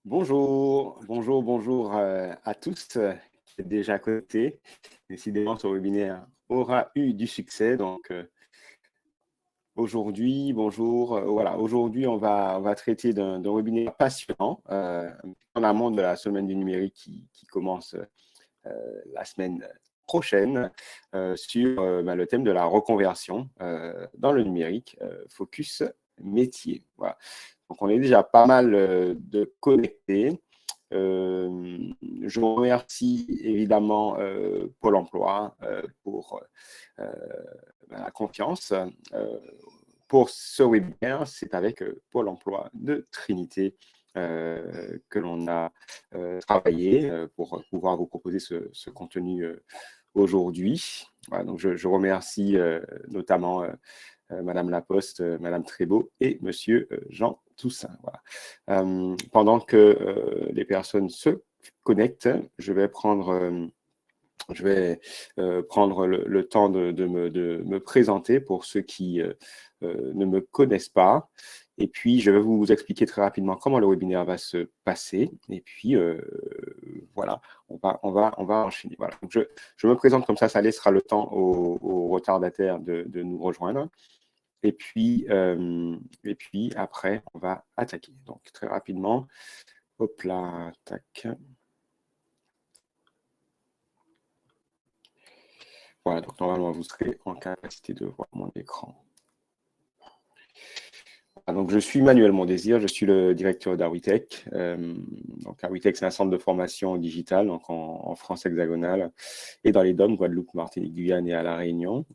Bonjour, bonjour, bonjour à tous qui êtes déjà connectés. Décidément, ce webinaire aura eu du succès. Donc, aujourd'hui, bonjour. Voilà, aujourd'hui, on va traiter d'un webinaire passionnant en amont de la semaine du numérique qui commence la semaine prochaine sur le thème de la reconversion dans le numérique, focus métier. Voilà. Donc, on est déjà pas mal de connectés. Je remercie évidemment Pôle emploi pour la confiance. Pour ce webinaire, c'est avec Pôle emploi de Trinité que l'on a travaillé pour pouvoir vous proposer ce contenu aujourd'hui. Voilà, donc je remercie notamment Madame Laposte, Madame Trébeau et Monsieur Jean Toussaint. Voilà. Pendant que les personnes se connectent, je vais prendre le temps de me présenter pour ceux qui ne me connaissent pas. Et puis, je vais vous expliquer très rapidement comment le webinaire va se passer. Et puis, voilà, on va enchaîner. Voilà. Donc, je me présente comme ça laissera le temps aux retardataires de nous rejoindre. Et puis, après, on va attaquer. Donc, très rapidement, hop là, tac. Voilà, donc normalement, vous serez en capacité de voir mon écran. Donc, je suis Manuel Mondésir, je suis le directeur d'Arwitech. Donc, Arwitech, c'est un centre de formation digitale donc en France hexagonale et dans les DOM, Guadeloupe, Martinique, Guyane et à La Réunion.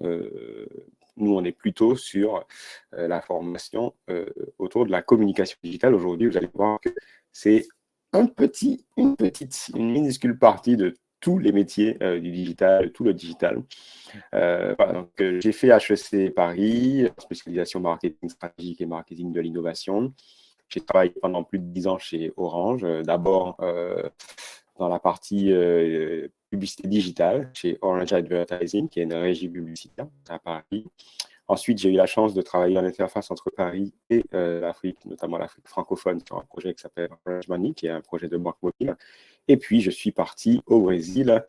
Nous, on est plutôt sur la formation autour de la communication digitale. Aujourd'hui, vous allez voir que c'est une minuscule partie de tous les métiers du digital, tout le digital. Voilà, donc, j'ai fait HEC Paris, spécialisation marketing stratégique et marketing de l'innovation. J'ai travaillé pendant plus de 10 ans chez Orange, d'abord dans la partie publicité digitale chez Orange Advertising, qui est une régie publicitaire à Paris. Ensuite, j'ai eu la chance de travailler en interface entre Paris et l'Afrique, notamment l'Afrique francophone, sur un projet qui s'appelle Orange Money, qui est un projet de banque mobile. Et puis, je suis parti au Brésil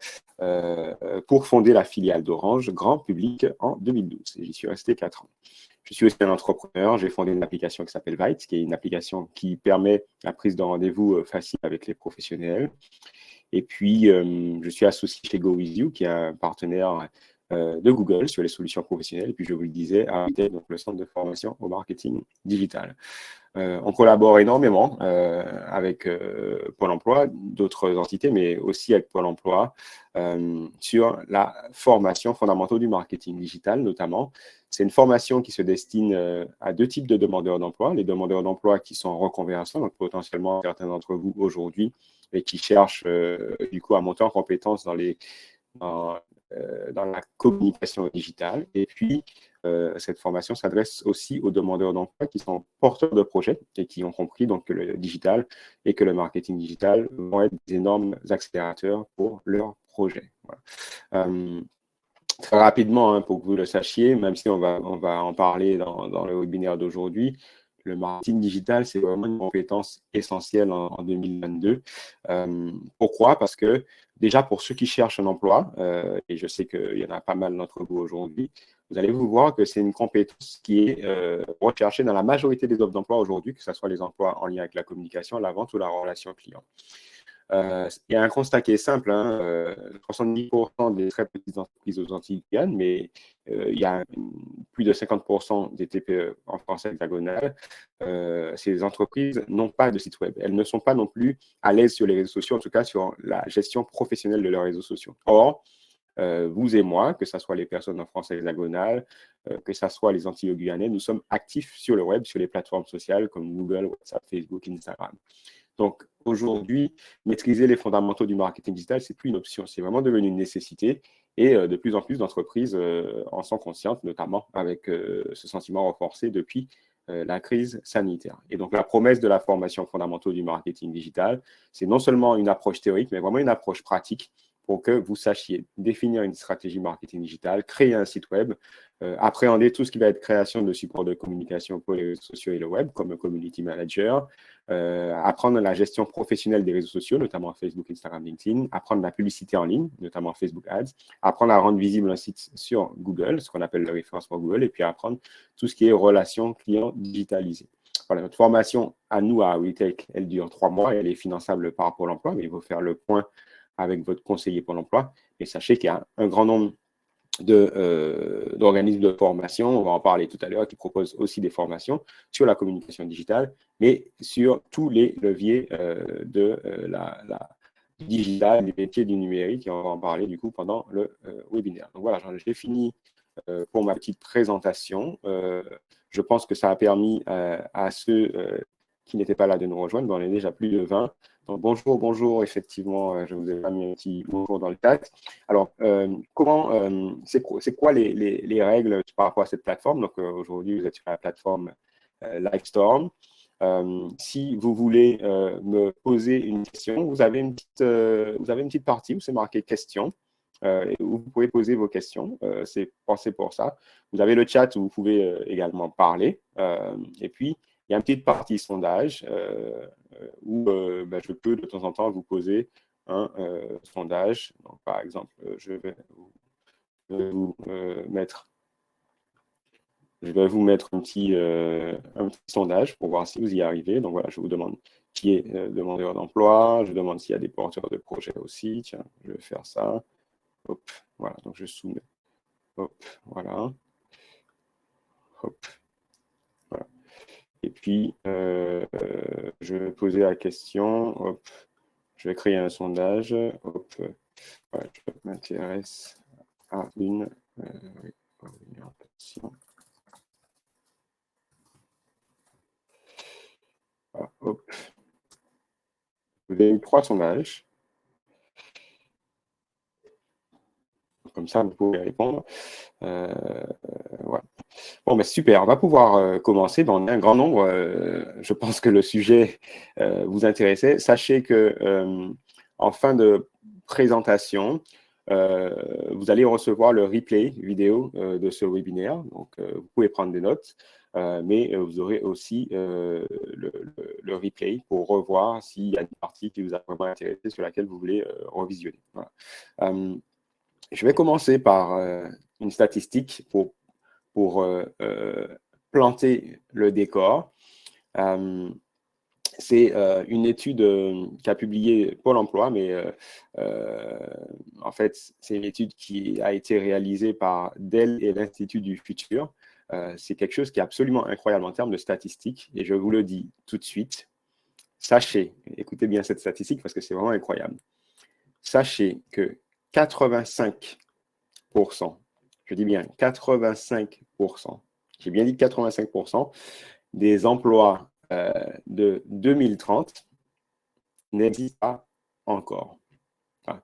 pour fonder la filiale d'Orange Grand Public en 2012. Et j'y suis resté 4 ans. Je suis aussi un entrepreneur. J'ai fondé une application qui s'appelle Vyte, qui est une application qui permet la prise de rendez-vous facile avec les professionnels. Et puis, je suis associé chez GoWithYou, qui est un partenaire de Google sur les solutions professionnelles. Et puis, je vous le disais, Arwitech, donc le centre de formation au marketing digital. On collabore énormément avec Pôle emploi, d'autres entités, mais aussi avec Pôle emploi sur la formation fondamentaux du marketing digital, notamment. C'est une formation qui se destine à 2 types de demandeurs d'emploi. Les demandeurs d'emploi qui sont en reconversion, donc potentiellement certains d'entre vous aujourd'hui, et qui cherchent du coup à monter en compétences dans la communication digitale. Et puis, cette formation s'adresse aussi aux demandeurs d'emploi qui sont porteurs de projets et qui ont compris donc, que le digital et que le marketing digital vont être des énormes accélérateurs pour leurs projets. Voilà. Très rapidement, hein, pour que vous le sachiez, même si on va en parler dans le webinaire d'aujourd'hui, le marketing digital, c'est vraiment une compétence essentielle en 2022. Pourquoi? Parce que déjà, pour ceux qui cherchent un emploi, et je sais qu'il y en a pas mal d'entre vous aujourd'hui, vous allez vous voir que c'est une compétence qui est recherchée dans la majorité des offres d'emploi aujourd'hui, que ce soit les emplois en lien avec la communication, la vente ou la relation client. Il y a un constat qui est simple, hein, 70% des très petites entreprises aux Antilles Guyane, mais il y a plus de 50% des TPE en France hexagonale. Ces entreprises n'ont pas de site web. Elles ne sont pas non plus à l'aise sur les réseaux sociaux, en tout cas sur la gestion professionnelle de leurs réseaux sociaux. Or, vous et moi, que ce soit les personnes en France hexagonale, que ce soit les Antilles guyanais, nous sommes actifs sur le web, sur les plateformes sociales comme Google, WhatsApp, Facebook, Instagram. Donc, aujourd'hui, maîtriser les fondamentaux du marketing digital, ce n'est plus une option, c'est vraiment devenu une nécessité et de plus en plus d'entreprises en sont conscientes, notamment avec ce sentiment renforcé depuis la crise sanitaire. Et donc, la promesse de la formation fondamentaux du marketing digital, c'est non seulement une approche théorique, mais vraiment une approche pratique pour que vous sachiez définir une stratégie marketing digital, créer un site web, appréhender tout ce qui va être création de supports de communication pour les réseaux sociaux et le web, comme un community manager, apprendre la gestion professionnelle des réseaux sociaux, notamment Facebook, Instagram, LinkedIn, apprendre la publicité en ligne, notamment Facebook Ads, apprendre à rendre visible un site sur Google, ce qu'on appelle le référencement Google, et puis apprendre tout ce qui est relations clients digitalisées. Voilà, notre formation à nous, à WeTech, elle dure 3 mois et elle est finançable par Pôle emploi, mais il faut faire le point avec votre conseiller Pôle emploi. Et sachez qu'il y a un grand nombre d'organismes de formation, on va en parler tout à l'heure, qui proposent aussi des formations sur la communication digitale, mais sur tous les leviers la digital, des métiers du numérique, et on va en parler du coup pendant le webinaire. Donc voilà, j'ai fini pour ma petite présentation. Je pense que ça a permis à ceux qui n'étaient pas là de nous rejoindre. On est déjà plus de 20. Donc bonjour, effectivement, je vous ai pas mis un petit bonjour dans le chat. Alors, c'est quoi les règles par rapport à cette plateforme? Donc aujourd'hui, vous êtes sur la plateforme Livestorm. Si vous voulez me poser une question, vous avez une petite partie où c'est marqué questions. Où vous pouvez poser vos questions. C'est pensé pour ça. Vous avez le chat où vous pouvez également parler. Et puis, il y a une petite partie sondage où je peux de temps en temps vous poser un sondage. Donc, par exemple, je vais vous mettre un petit sondage pour voir si vous y arrivez. Donc voilà, je vous demande qui est demandeur d'emploi. Je demande s'il y a des porteurs de projets aussi. Tiens, je vais faire ça. Hop, voilà, donc je soumets. Hop, voilà. Hop, voilà. Et puis, je vais poser la question. Hop, je vais créer un sondage. Hop, voilà, je m'intéresse à une orientation. Voilà, hop. Vous avez eu 3 sondages. Comme ça, vous pouvez répondre. Voilà. Bon, mais super, on va pouvoir commencer. On a un grand nombre. Je pense que le sujet vous intéressait. Sachez que en fin de présentation, vous allez recevoir le replay vidéo de ce webinaire. Donc, vous pouvez prendre des notes, mais vous aurez aussi le replay pour revoir s'il y a une partie qui vous a vraiment intéressé, sur laquelle vous voulez revisionner. Voilà. Je vais commencer par une statistique pour planter le décor. C'est une étude qu'a publiée Pôle emploi, mais en fait, c'est une étude qui a été réalisée par Dell et l'Institut du futur. C'est quelque chose qui est absolument incroyable en termes de statistiques, et je vous le dis tout de suite. Sachez, écoutez bien cette statistique parce que c'est vraiment incroyable. Sachez que 85%, je dis bien 85%, j'ai bien dit 85% des emplois de 2030 n'existent pas encore. Voilà.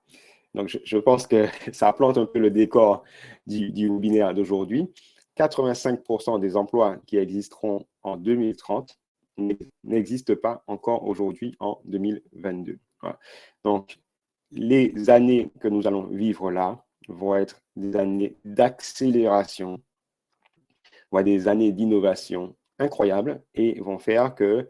Donc, je pense que ça plante un peu le décor du webinaire d'aujourd'hui. 85% des emplois qui existeront en 2030 n'existent pas encore aujourd'hui en 2022. Voilà. Donc, les années que nous allons vivre là vont être des années d'accélération, des années d'innovation incroyables et vont faire que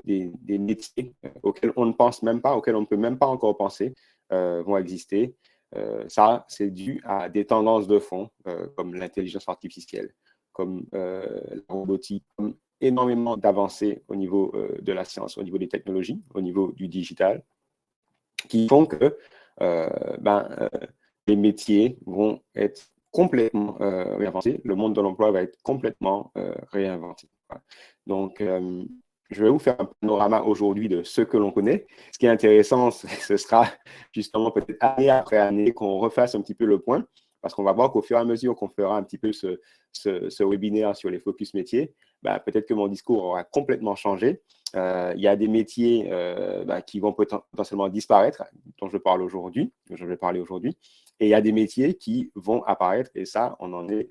des métiers auxquels on ne pense même pas, auxquels on ne peut même pas encore penser, vont exister. Ça, c'est dû à des tendances de fond, comme l'intelligence artificielle, comme la robotique, comme énormément d'avancées au niveau de la science, au niveau des technologies, au niveau du digital, qui font que les métiers vont être complètement réinventés. Le monde de l'emploi va être complètement réinventé. Voilà. Donc, je vais vous faire un panorama aujourd'hui de ce que l'on connaît. Ce qui est intéressant, ce sera justement peut-être année après année qu'on refasse un petit peu le point, parce qu'on va voir qu'au fur et à mesure qu'on fera un petit peu ce webinaire sur les focus métiers, peut-être que mon discours aura complètement changé. Il y a des métiers qui vont potentiellement disparaître, dont je vais parler aujourd'hui, et il y a des métiers qui vont apparaître, et ça, on en est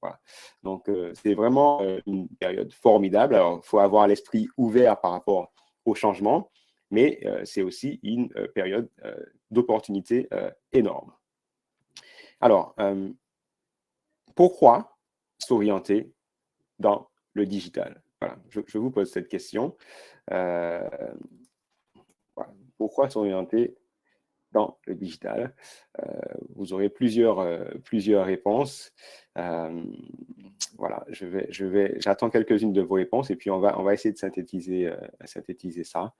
voilà. Donc, c'est vraiment une période formidable. Alors, il faut avoir l'esprit ouvert par rapport au changement, mais c'est aussi une période d'opportunité énorme. Alors, pourquoi s'orienter dans le digital? Voilà, je vous pose cette question. Voilà. Pourquoi s'orienter dans le digital? Vous aurez plusieurs réponses. Voilà, j'attends quelques-unes de vos réponses et puis on va essayer de synthétiser ça.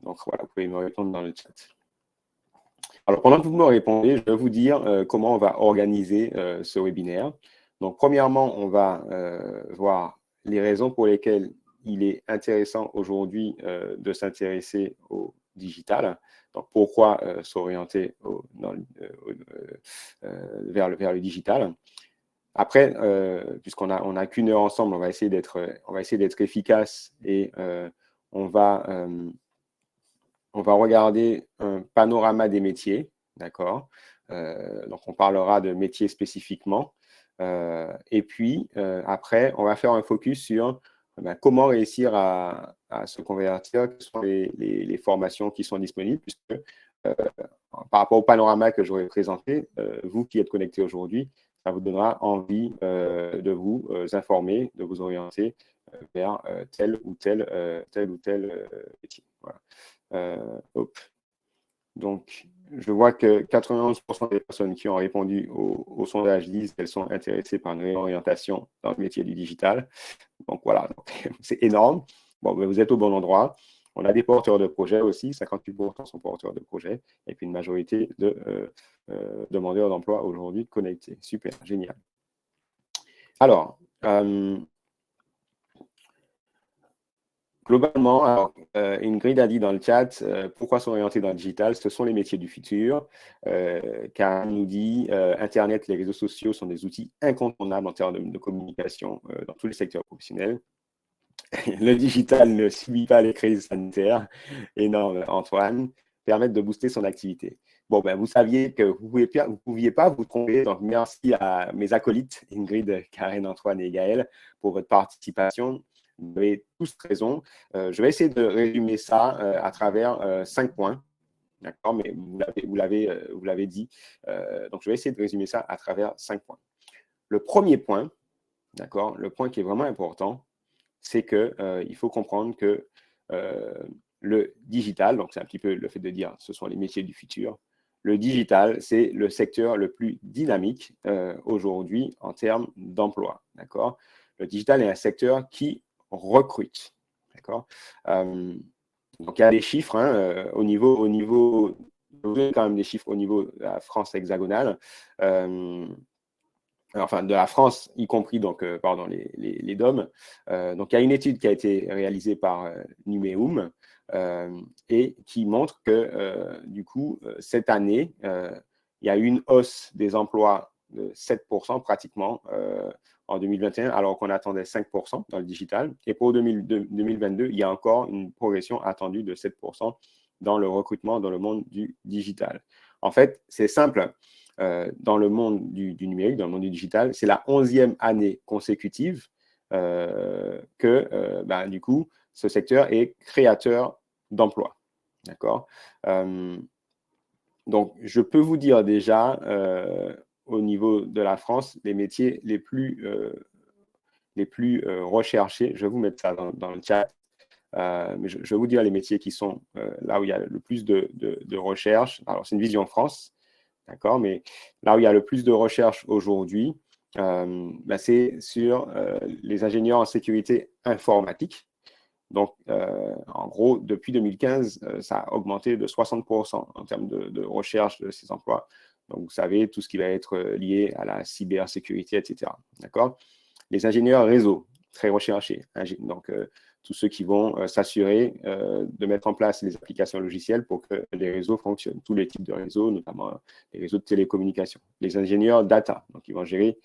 Donc voilà, vous pouvez me répondre dans le chat. Alors, pendant que vous me répondez, je vais vous dire comment on va organiser ce webinaire. Donc, premièrement, on va voir les raisons pour lesquelles il est intéressant aujourd'hui de s'intéresser au digital. Donc, pourquoi s'orienter vers le digital. Après, puisqu'on n'a qu'une heure ensemble, on va essayer d'être efficace et on va regarder un panorama des métiers, d'accord? Donc, on parlera de métiers spécifiquement. Et puis, après, on va faire un focus sur comment réussir à se convertir, quelles sont les formations qui sont disponibles, puisque par rapport au panorama que j'aurais présenté, vous qui êtes connectés aujourd'hui, ça vous donnera envie de vous informer, de vous orienter vers tel ou tel métier. Voilà. Donc, je vois que 91% des personnes qui ont répondu au sondage disent qu'elles sont intéressées par une réorientation dans le métier du digital. Donc, voilà, c'est énorme. Bon, vous êtes au bon endroit. On a des porteurs de projets aussi, 58% sont porteurs de projets, et puis une majorité de demandeurs d'emploi aujourd'hui connectés. Super, génial. Alors, globalement, alors, Ingrid a dit dans le chat, pourquoi s'orienter dans le digital? Ce sont les métiers du futur. Karen nous dit, Internet, les réseaux sociaux sont des outils incontournables en termes de communication dans tous les secteurs professionnels. Le digital ne subit pas les crises sanitaires. Énorme, Antoine. Permettre de booster son activité. Bon, ben, vous saviez que vous ne pouviez pas vous tromper. Donc, merci à mes acolytes, Ingrid, Karen, Antoine et Gaël, pour votre participation. Vous avez tous raison. Je vais essayer de résumer ça à travers 5 points. D'accord, mais vous l'avez dit. Donc, je vais essayer de résumer ça à travers 5 points. Le premier point, d'accord, le point qui est vraiment important, c'est qu'il faut comprendre que le digital, donc c'est un petit peu le fait de dire ce sont les métiers du futur, le digital, c'est le secteur le plus dynamique aujourd'hui en termes d'emploi. D'accord? Le digital est un secteur qui recrute. D'accord? Donc, il y a des chiffres au niveau quand même des chiffres au niveau de la France hexagonale. Enfin, de la France, y compris donc, les DOM. Donc, il y a une étude qui a été réalisée par Numéum et qui montre que, du coup, cette année, il y a eu une hausse des emplois de 7% pratiquement en 2021, alors qu'on attendait 5% dans le digital. Et pour 2022, il y a encore une progression attendue de 7% dans le recrutement dans le monde du digital. En fait, c'est simple. Dans le monde du numérique, dans le monde du digital, c'est la 11e année consécutive que, du coup, ce secteur est créateur d'emplois. D'accord? Donc, je peux vous dire déjà, au niveau de la France, les métiers les plus recherchés, je vais vous mettre ça dans le chat, mais je vais vous dire les métiers qui sont là où il y a le plus de recherche. Alors, c'est une vision France. D'accord, mais là où il y a le plus de recherche aujourd'hui, c'est sur les ingénieurs en sécurité informatique. Donc, en gros, depuis 2015, ça a augmenté de 60% en termes de recherche de ces emplois. Donc, vous savez, tout ce qui va être lié à la cybersécurité, etc. D'accord? Les ingénieurs réseau, très recherchés. Donc, tous ceux qui vont s'assurer de mettre en place les applications logicielles pour que les réseaux fonctionnent. Tous les types de réseaux, notamment les réseaux de télécommunications. Les ingénieurs data, donc ils vont gérer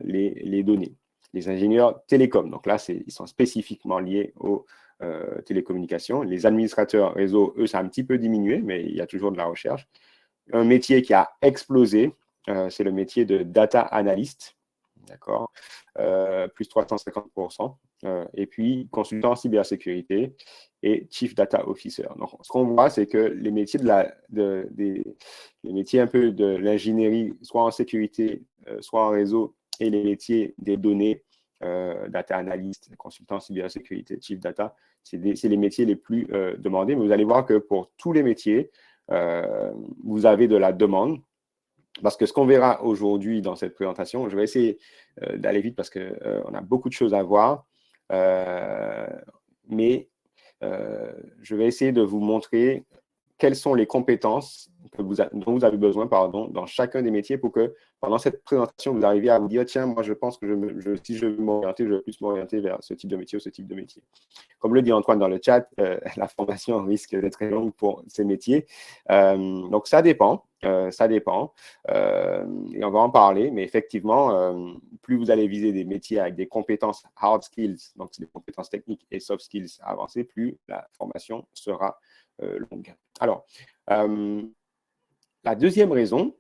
les données. Les ingénieurs télécom, donc là, ils sont spécifiquement liés aux télécommunications. Les administrateurs réseau, eux, ça a un petit peu diminué, mais il y a toujours de la recherche. Un métier qui a explosé, c'est le métier de data analyst. D'accord, plus 350%. et puis consultant en cybersécurité et Chief Data Officer. Donc, ce qu'on voit, c'est que les métiers, les métiers un peu de l'ingénierie, soit en sécurité, soit en réseau, et les métiers des données, data analyst, consultant en cybersécurité, Chief Data, c'est les métiers les plus demandés. Mais vous allez voir que pour tous les métiers, vous avez de la demande. Parce que ce qu'on verra aujourd'hui dans cette présentation, je vais essayer d'aller vite parce qu'on a beaucoup de choses à voir, mais je vais essayer de vous montrer quelles sont les compétences dont vous avez besoin dans chacun des métiers pour que pendant cette présentation, vous arriviez à vous dire, tiens, moi je pense que si je veux m'orienter, je vais plus m'orienter vers ce type de métier ou ce type de métier. Comme le dit Antoine dans le chat, la formation risque d'être très longue pour ces métiers. Donc, ça dépend. Et on va en parler, mais effectivement, plus vous allez viser des métiers avec des compétences hard skills, donc des compétences techniques et soft skills avancées, plus la formation sera longue. Alors, la deuxième raison,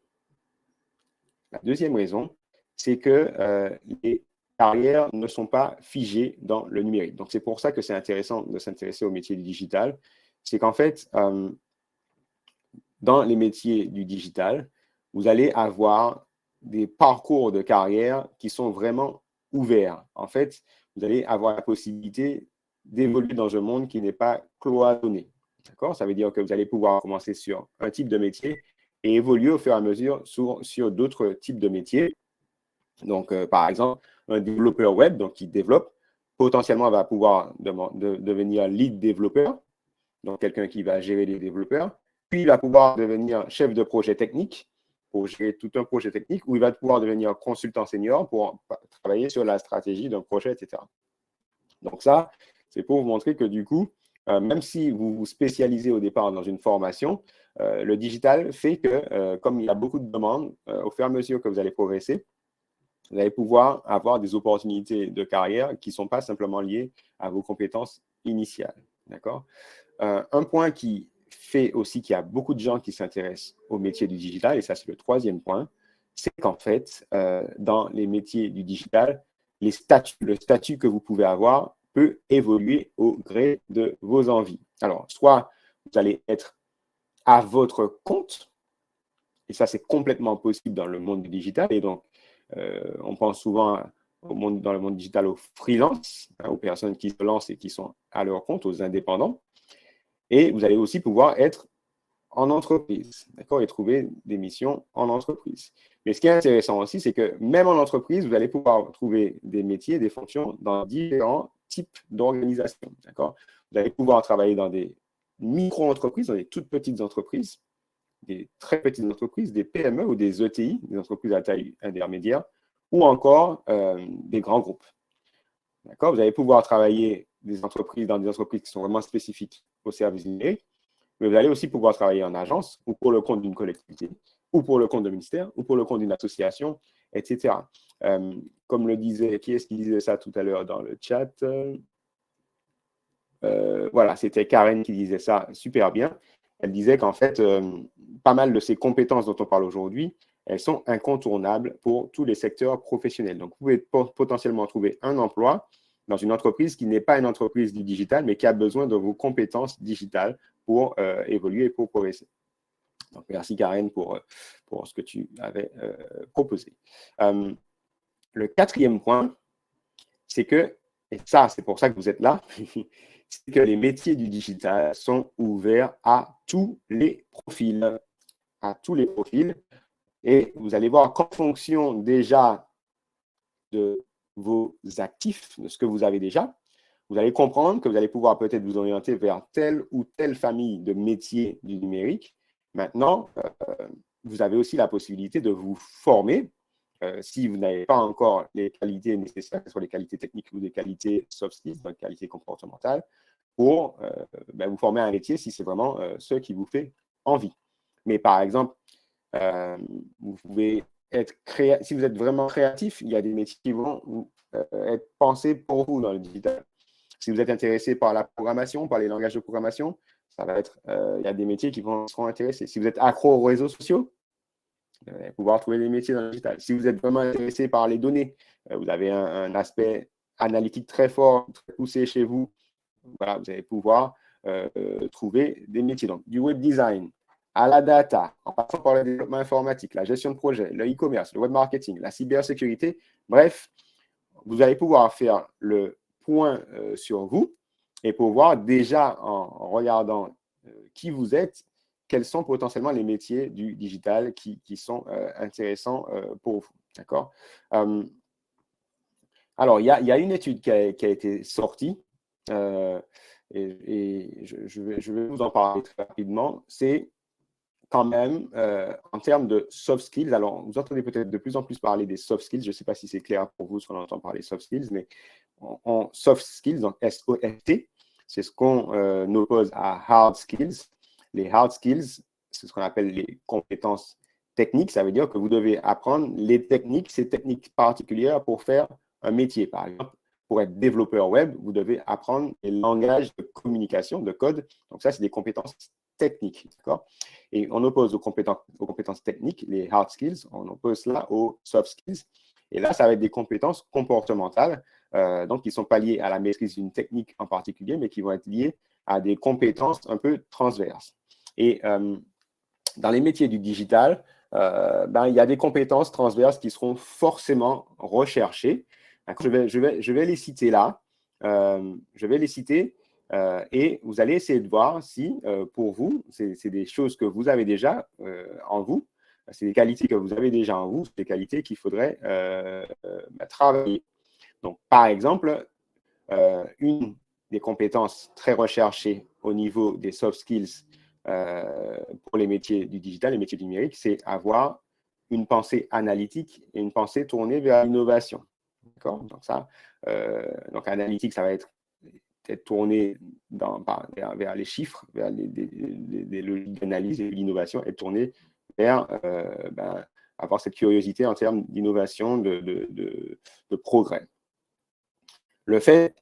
c'est que les carrières ne sont pas figées dans le numérique. Donc, c'est pour ça que c'est intéressant de s'intéresser au métier du digital. C'est qu'en fait, dans les métiers du digital, vous allez avoir des parcours de carrière qui sont vraiment ouverts. En fait, vous allez avoir la possibilité d'évoluer dans un monde qui n'est pas cloisonné. D'accord? Ça veut dire que vous allez pouvoir commencer sur un type de métier et évoluer au fur et à mesure sur d'autres types de métiers. Donc, par exemple, un développeur web donc, qui développe, potentiellement va pouvoir devenir lead développeur, donc quelqu'un qui va gérer les développeurs. Puis, il va pouvoir devenir chef de projet technique pour gérer tout un projet technique, ou il va pouvoir devenir consultant senior pour travailler sur la stratégie d'un projet, etc. Donc ça, c'est pour vous montrer que du coup, même si vous vous spécialisez au départ dans une formation, le digital fait que, comme il y a beaucoup de demandes, au fur et à mesure que vous allez progresser, vous allez pouvoir avoir des opportunités de carrière qui ne sont pas simplement liées à vos compétences initiales. D'accord? Un point qui fait aussi qu'il y a beaucoup de gens qui s'intéressent au métier du digital, et ça c'est le troisième point, c'est qu'en fait, dans les métiers du digital, le statut que vous pouvez avoir peut évoluer au gré de vos envies. Alors, soit vous allez être à votre compte, et ça c'est complètement possible dans le monde du digital, et donc on pense souvent dans le monde digital aux freelances, aux personnes qui se lancent et qui sont à leur compte, aux indépendants. Et vous allez aussi pouvoir être en entreprise, d'accord, et trouver des missions en entreprise. Mais ce qui est intéressant aussi, c'est que même en entreprise, vous allez pouvoir trouver des métiers, des fonctions dans différents types d'organisations, d'accord. Vous allez pouvoir travailler dans des micro-entreprises, dans des toutes petites entreprises, des très petites entreprises, des PME ou des ETI, des entreprises à taille intermédiaire, ou encore des grands groupes. D'accord? Vous allez pouvoir travailler dans des entreprises qui sont vraiment spécifiques au service numérique, mais vous allez aussi pouvoir travailler en agence ou pour le compte d'une collectivité, ou pour le compte d'un ministère, ou pour le compte d'une association, etc. Comme le disait, qui est-ce qui disait ça tout à l'heure dans le chat? Voilà, c'était Karen qui disait ça super bien. Elle disait qu'en fait, pas mal de ces compétences dont on parle aujourd'hui, elles sont incontournables pour tous les secteurs professionnels. Donc, vous pouvez potentiellement trouver un emploi dans une entreprise qui n'est pas une entreprise du digital, mais qui a besoin de vos compétences digitales pour évoluer et pour progresser. Donc, merci Karen pour ce que tu avais proposé. Le quatrième point, c'est que, et ça, c'est pour ça que vous êtes là, c'est que les métiers du digital sont ouverts à tous les profils. À tous les profils. Et vous allez voir qu'en fonction déjà de vos actifs, de ce que vous avez déjà, vous allez comprendre que vous allez pouvoir peut-être vous orienter vers telle ou telle famille de métiers du numérique. Maintenant, vous avez aussi la possibilité de vous former si vous n'avez pas encore les qualités nécessaires, que ce soit les qualités techniques ou des qualités soft skills, donc qualités comportementales, pour vous former à un métier si c'est vraiment ce qui vous fait envie. Mais par exemple, vous pouvez être créatif. Si vous êtes vraiment créatif, il y a des métiers qui vont être pensés pour vous dans le digital. Si vous êtes intéressé par la programmation, par les langages de programmation, ça va être, il y a des métiers qui seront intéressés. Si vous êtes accro aux réseaux sociaux, vous allez pouvoir trouver des métiers dans le digital. Si vous êtes vraiment intéressé par les données, vous avez un aspect analytique très fort, très poussé chez vous, voilà, vous allez pouvoir trouver des métiers. Donc, du web design à la data, en passant par le développement informatique, la gestion de projet, le e-commerce, le web marketing, la cybersécurité. Bref, vous allez pouvoir faire le point sur vous et pouvoir déjà, en regardant qui vous êtes, quels sont potentiellement les métiers du digital qui sont intéressants pour vous. D'accord? Alors, il y a une étude qui a été sortie et je vais vous en parler très rapidement. C'est quand même, en termes de soft skills, alors vous entendez peut-être de plus en plus parler des soft skills, je ne sais pas si c'est clair pour vous ce qu'on entend parler soft skills, mais en soft skills, donc S-O-F-T, c'est ce qu'on oppose à hard skills. Les hard skills, c'est ce qu'on appelle les compétences techniques, ça veut dire que vous devez apprendre les techniques, ces techniques particulières pour faire un métier. Par exemple, pour être développeur web, vous devez apprendre les langages de communication, de code. Donc ça, c'est des compétences techniques, d'accord? Et on oppose aux compétences techniques, les hard skills, on oppose cela aux soft skills. Et là, ça va être des compétences comportementales, donc qui ne sont pas liées à la maîtrise d'une technique en particulier, mais qui vont être liées à des compétences un peu transverses. Et dans les métiers du digital, il y a des compétences transverses qui seront forcément recherchées. Je vais les citer là. Je vais les citer et vous allez essayer de voir si, pour vous, c'est des choses que vous avez déjà en vous, c'est des qualités que vous avez déjà en vous, c'est des qualités qu'il faudrait travailler. Donc, par exemple, une des compétences très recherchées au niveau des soft skills pour les métiers du digital, les métiers du numérique, c'est avoir une pensée analytique et une pensée tournée vers l'innovation. D'accord? Donc, donc analytique, ça va être tourné vers les chiffres, vers les logiques d'analyse, et l'innovation est tournée vers avoir cette curiosité en termes d'innovation, de progrès. Le fait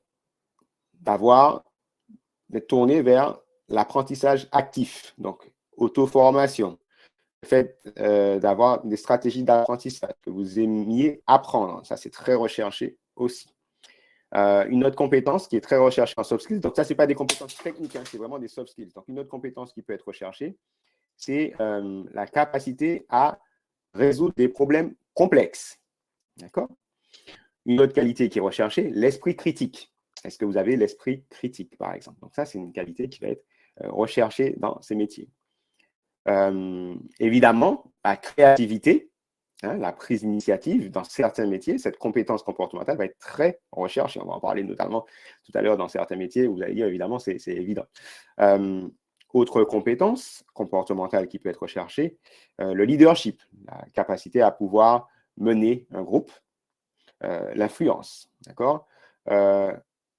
d'être tourné vers l'apprentissage actif, donc auto-formation, le fait d'avoir des stratégies d'apprentissage, que vous aimiez apprendre, ça c'est très recherché aussi. Une autre compétence qui est très recherchée en soft skills, donc ça, ce n'est pas des compétences techniques, hein, c'est vraiment des soft skills. Donc, une autre compétence qui peut être recherchée, c'est la capacité à résoudre des problèmes complexes. D'accord? Une autre qualité qui est recherchée, l'esprit critique. Est-ce que vous avez l'esprit critique, par exemple? Donc, ça, c'est une qualité qui va être recherchée dans ces métiers. Évidemment, la créativité, la prise d'initiative dans certains métiers, cette compétence comportementale va être très recherchée. On va en parler notamment tout à l'heure dans certains métiers où vous allez dire, évidemment, c'est évident. Autre compétence comportementale qui peut être recherchée, le leadership, la capacité à pouvoir mener un groupe, l'influence. D'accord?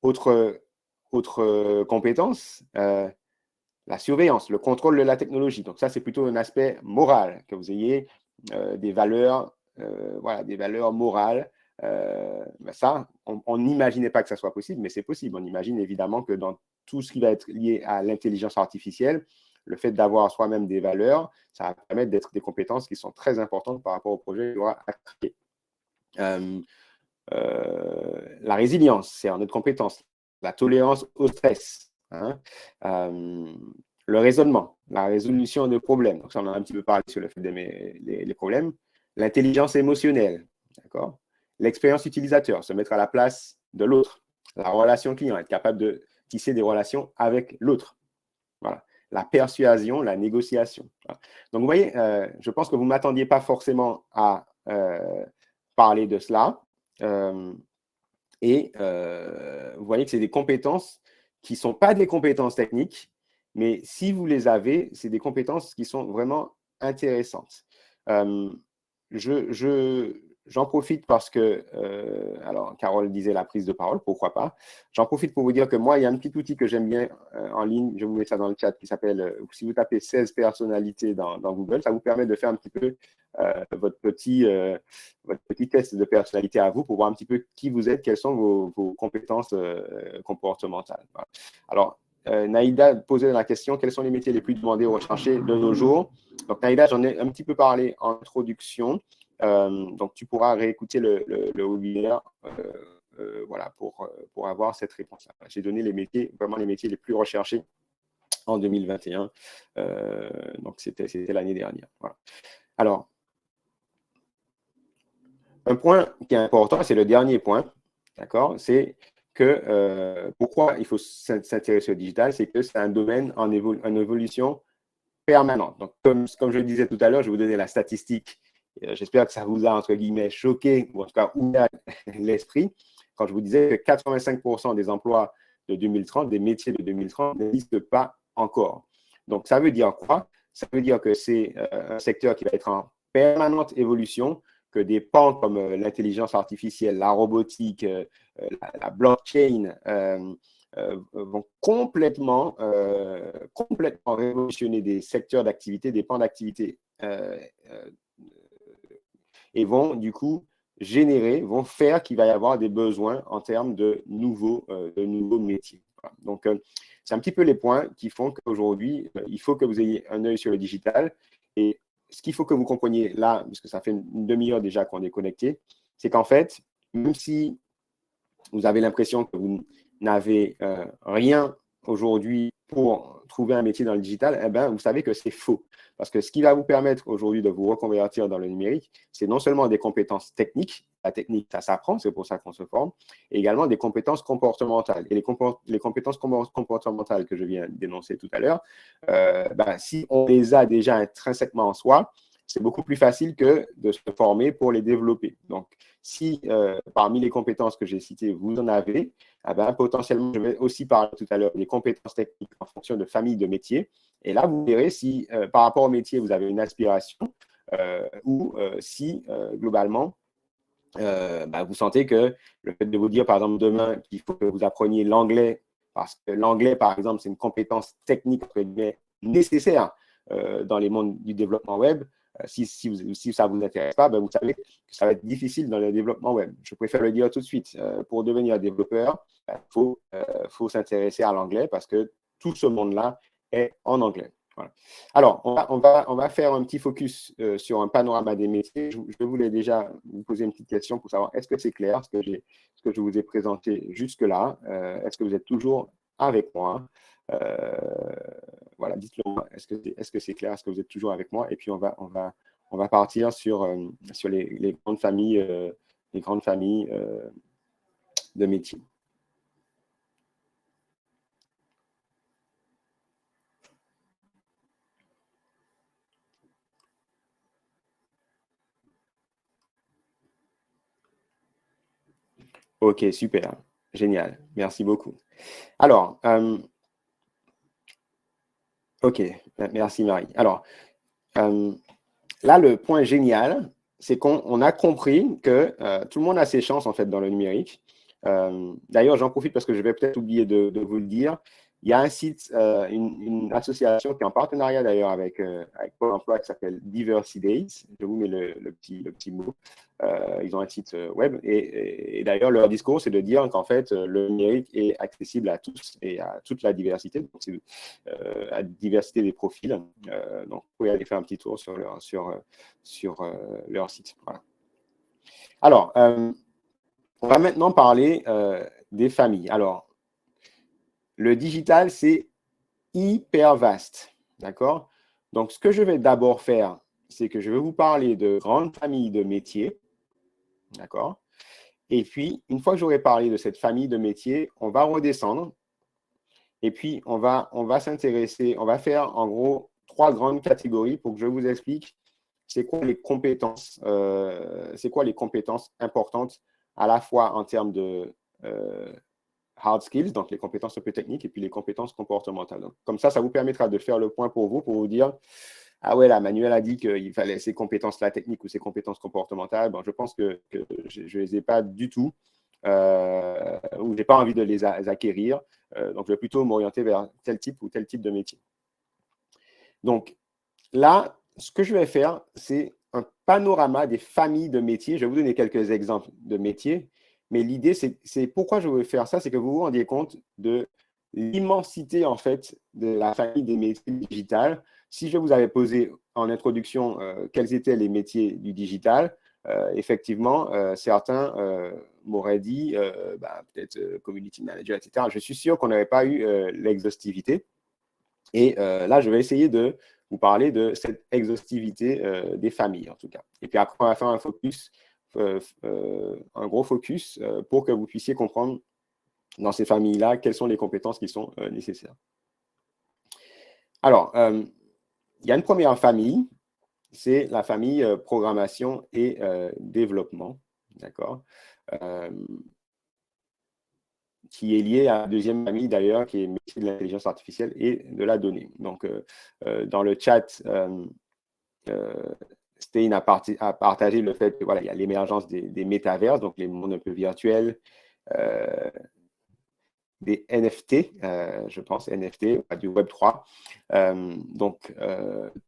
Autre compétence, la surveillance, le contrôle de la technologie. Donc ça, c'est plutôt un aspect moral, que vous ayez des valeurs morales. Ça, on n'imaginait pas que ça soit possible, mais c'est possible. On imagine évidemment que dans tout ce qui va être lié à l'intelligence artificielle, le fait d'avoir soi-même des valeurs, ça va permettre d'être des compétences qui sont très importantes par rapport au projet qu'il y aura à créer. La résilience, c'est une autre compétence. La tolérance au stress. Le raisonnement, la résolution de problèmes. Donc, ça, on a un petit peu parlé sur le fait d'aimer les problèmes. L'intelligence émotionnelle, d'accord? L'expérience utilisateur, se mettre à la place de l'autre. La relation client, être capable de tisser des relations avec l'autre. Voilà. La persuasion, la négociation. Voilà. Donc, vous voyez, je pense que vous ne m'attendiez pas forcément à parler de cela. Vous voyez que c'est des compétences qui ne sont pas des compétences techniques, mais si vous les avez, c'est des compétences qui sont vraiment intéressantes. J'en profite parce que, alors Carole disait la prise de parole, pourquoi pas. J'en profite pour vous dire que moi, il y a un petit outil que j'aime bien en ligne, je vous mets ça dans le chat, qui s'appelle, si vous tapez 16 personnalités dans Google, ça vous permet de faire un petit peu votre petit test de personnalité à vous pour voir un petit peu qui vous êtes, quelles sont vos compétences comportementales. Voilà. Alors, Naïda posait la question, quels sont les métiers les plus demandés ou recherchés de nos jours? Donc, Naïda, j'en ai un petit peu parlé en introduction. Donc, tu pourras réécouter le webinaire voilà, pour avoir cette réponse-là. J'ai donné les métiers, vraiment les métiers les plus recherchés en 2021. Donc, c'était l'année dernière. Voilà. Alors, un point qui est important, c'est le dernier point, d'accord, c'est que pourquoi il faut s'intéresser au digital, c'est que c'est un domaine en évolution permanente. Donc, comme je le disais tout à l'heure, je vais vous donner la statistique. J'espère que ça vous a, entre guillemets, choqué, ou en tout cas ouvert l'esprit, quand je vous disais que 85% des emplois de 2030, des métiers de 2030, n'existent pas encore. Donc, ça veut dire quoi? Ça veut dire que c'est un secteur qui va être en permanente évolution, que des pans comme l'intelligence artificielle, la robotique, la blockchain vont complètement révolutionner des secteurs d'activité, des pans d'activité, et vont du coup vont faire qu'il va y avoir des besoins en termes de nouveaux métiers. Voilà. Donc, c'est un petit peu les points qui font qu'aujourd'hui, il faut que vous ayez un œil sur le digital. Et ce qu'il faut que vous compreniez là, parce que ça fait une demi-heure déjà qu'on est connecté, c'est qu'en fait, même si vous avez l'impression que vous n'avez rien aujourd'hui pour trouver un métier dans le digital, eh bien, vous savez que c'est faux. Parce que ce qui va vous permettre aujourd'hui de vous reconvertir dans le numérique, c'est non seulement des compétences techniques, la technique, ça s'apprend, c'est pour ça qu'on se forme, et également des compétences comportementales. Et les compétences comportementales que je viens d'énoncer tout à l'heure, si on les a déjà intrinsèquement en soi, c'est beaucoup plus facile que de se former pour les développer. Donc, si parmi les compétences que j'ai citées, vous en avez, potentiellement, je vais aussi parler tout à l'heure des compétences techniques en fonction de famille de métiers. Et là, vous verrez si par rapport au métier, vous avez une aspiration ou si globalement, vous sentez que le fait de vous dire, par exemple, demain, qu'il faut que vous appreniez l'anglais, parce que l'anglais, par exemple, c'est une compétence technique nécessaire dans les mondes du développement web. Si ça ne vous intéresse pas, vous savez que ça va être difficile dans le développement web. Je préfère le dire tout de suite. Pour devenir développeur, il faut s'intéresser à l'anglais parce que tout ce monde-là est en anglais. Voilà. Alors, on va faire un petit focus sur un panorama des métiers. Je voulais déjà vous poser une petite question pour savoir est-ce que c'est clair ce que je vous ai présenté jusque-là. Est-ce que vous êtes toujours avec moi? Voilà, dites-le moi. Est-ce que c'est clair? Est-ce que vous êtes toujours avec moi? Et puis, on va partir sur les grandes familles, de métiers. OK, super. Génial. Merci beaucoup. Alors, OK. Merci, Marie. Alors, là, le point génial, c'est qu'on a compris que tout le monde a ses chances, en fait, dans le numérique. D'ailleurs, j'en profite parce que je vais peut-être oublier de vous le dire. Il y a un site, une association qui est en partenariat d'ailleurs avec Pôle emploi qui s'appelle Diversity Days. Je vous mets le petit mot. Ils ont un site web et d'ailleurs, leur discours, c'est de dire qu'en fait, le numérique est accessible à tous et à toute la diversité. Donc, c'est à la diversité des profils. Donc, vous pouvez aller faire un petit tour sur leur site. Voilà. Alors, on va maintenant parler des familles. Alors, le digital, c'est hyper vaste. D'accord? Donc, ce que je vais d'abord faire, c'est que je vais vous parler de grandes familles de métiers. D'accord? Et puis, une fois que j'aurai parlé de cette famille de métiers, on va redescendre. Et puis, on va s'intéresser, on va faire en gros 3 grandes catégories pour que je vous explique c'est quoi les compétences importantes à la fois en termes de hard skills, donc les compétences un peu techniques, et puis les compétences comportementales. Donc, comme ça vous permettra de faire le point pour vous dire, ah ouais, là, Manuel a dit qu'il fallait ces compétences-là techniques ou ces compétences comportementales. Bon, je pense que je ne les ai pas du tout, ou je n'ai pas envie de les acquérir. Donc, je vais plutôt m'orienter vers tel type ou tel type de métier. Donc, là, ce que je vais faire, c'est un panorama des familles de métiers. Je vais vous donner quelques exemples de métiers. Mais l'idée, c'est pourquoi je veux faire ça, c'est que vous vous rendiez compte de l'immensité, en fait, de la famille des métiers digitales. Si je vous avais posé en introduction quels étaient les métiers du digital, effectivement, certains m'auraient dit, peut-être community manager, etc. Je suis sûr qu'on n'aurait pas eu l'exhaustivité. Et là, je vais essayer de vous parler de cette exhaustivité des familles, en tout cas. Et puis après, on va faire un focus, un gros focus pour que vous puissiez comprendre dans ces familles-là quelles sont les compétences qui sont nécessaires. Alors, il y a une première famille, c'est la famille programmation et développement, d'accord, qui est liée à la deuxième famille d'ailleurs, qui est métier de l'intelligence artificielle et de la donnée. Donc, dans le chat, Stein a partagé le fait que voilà, il y a l'émergence des métaverses, donc les mondes un peu virtuels, des NFT, je pense, NFT, du Web3. Donc,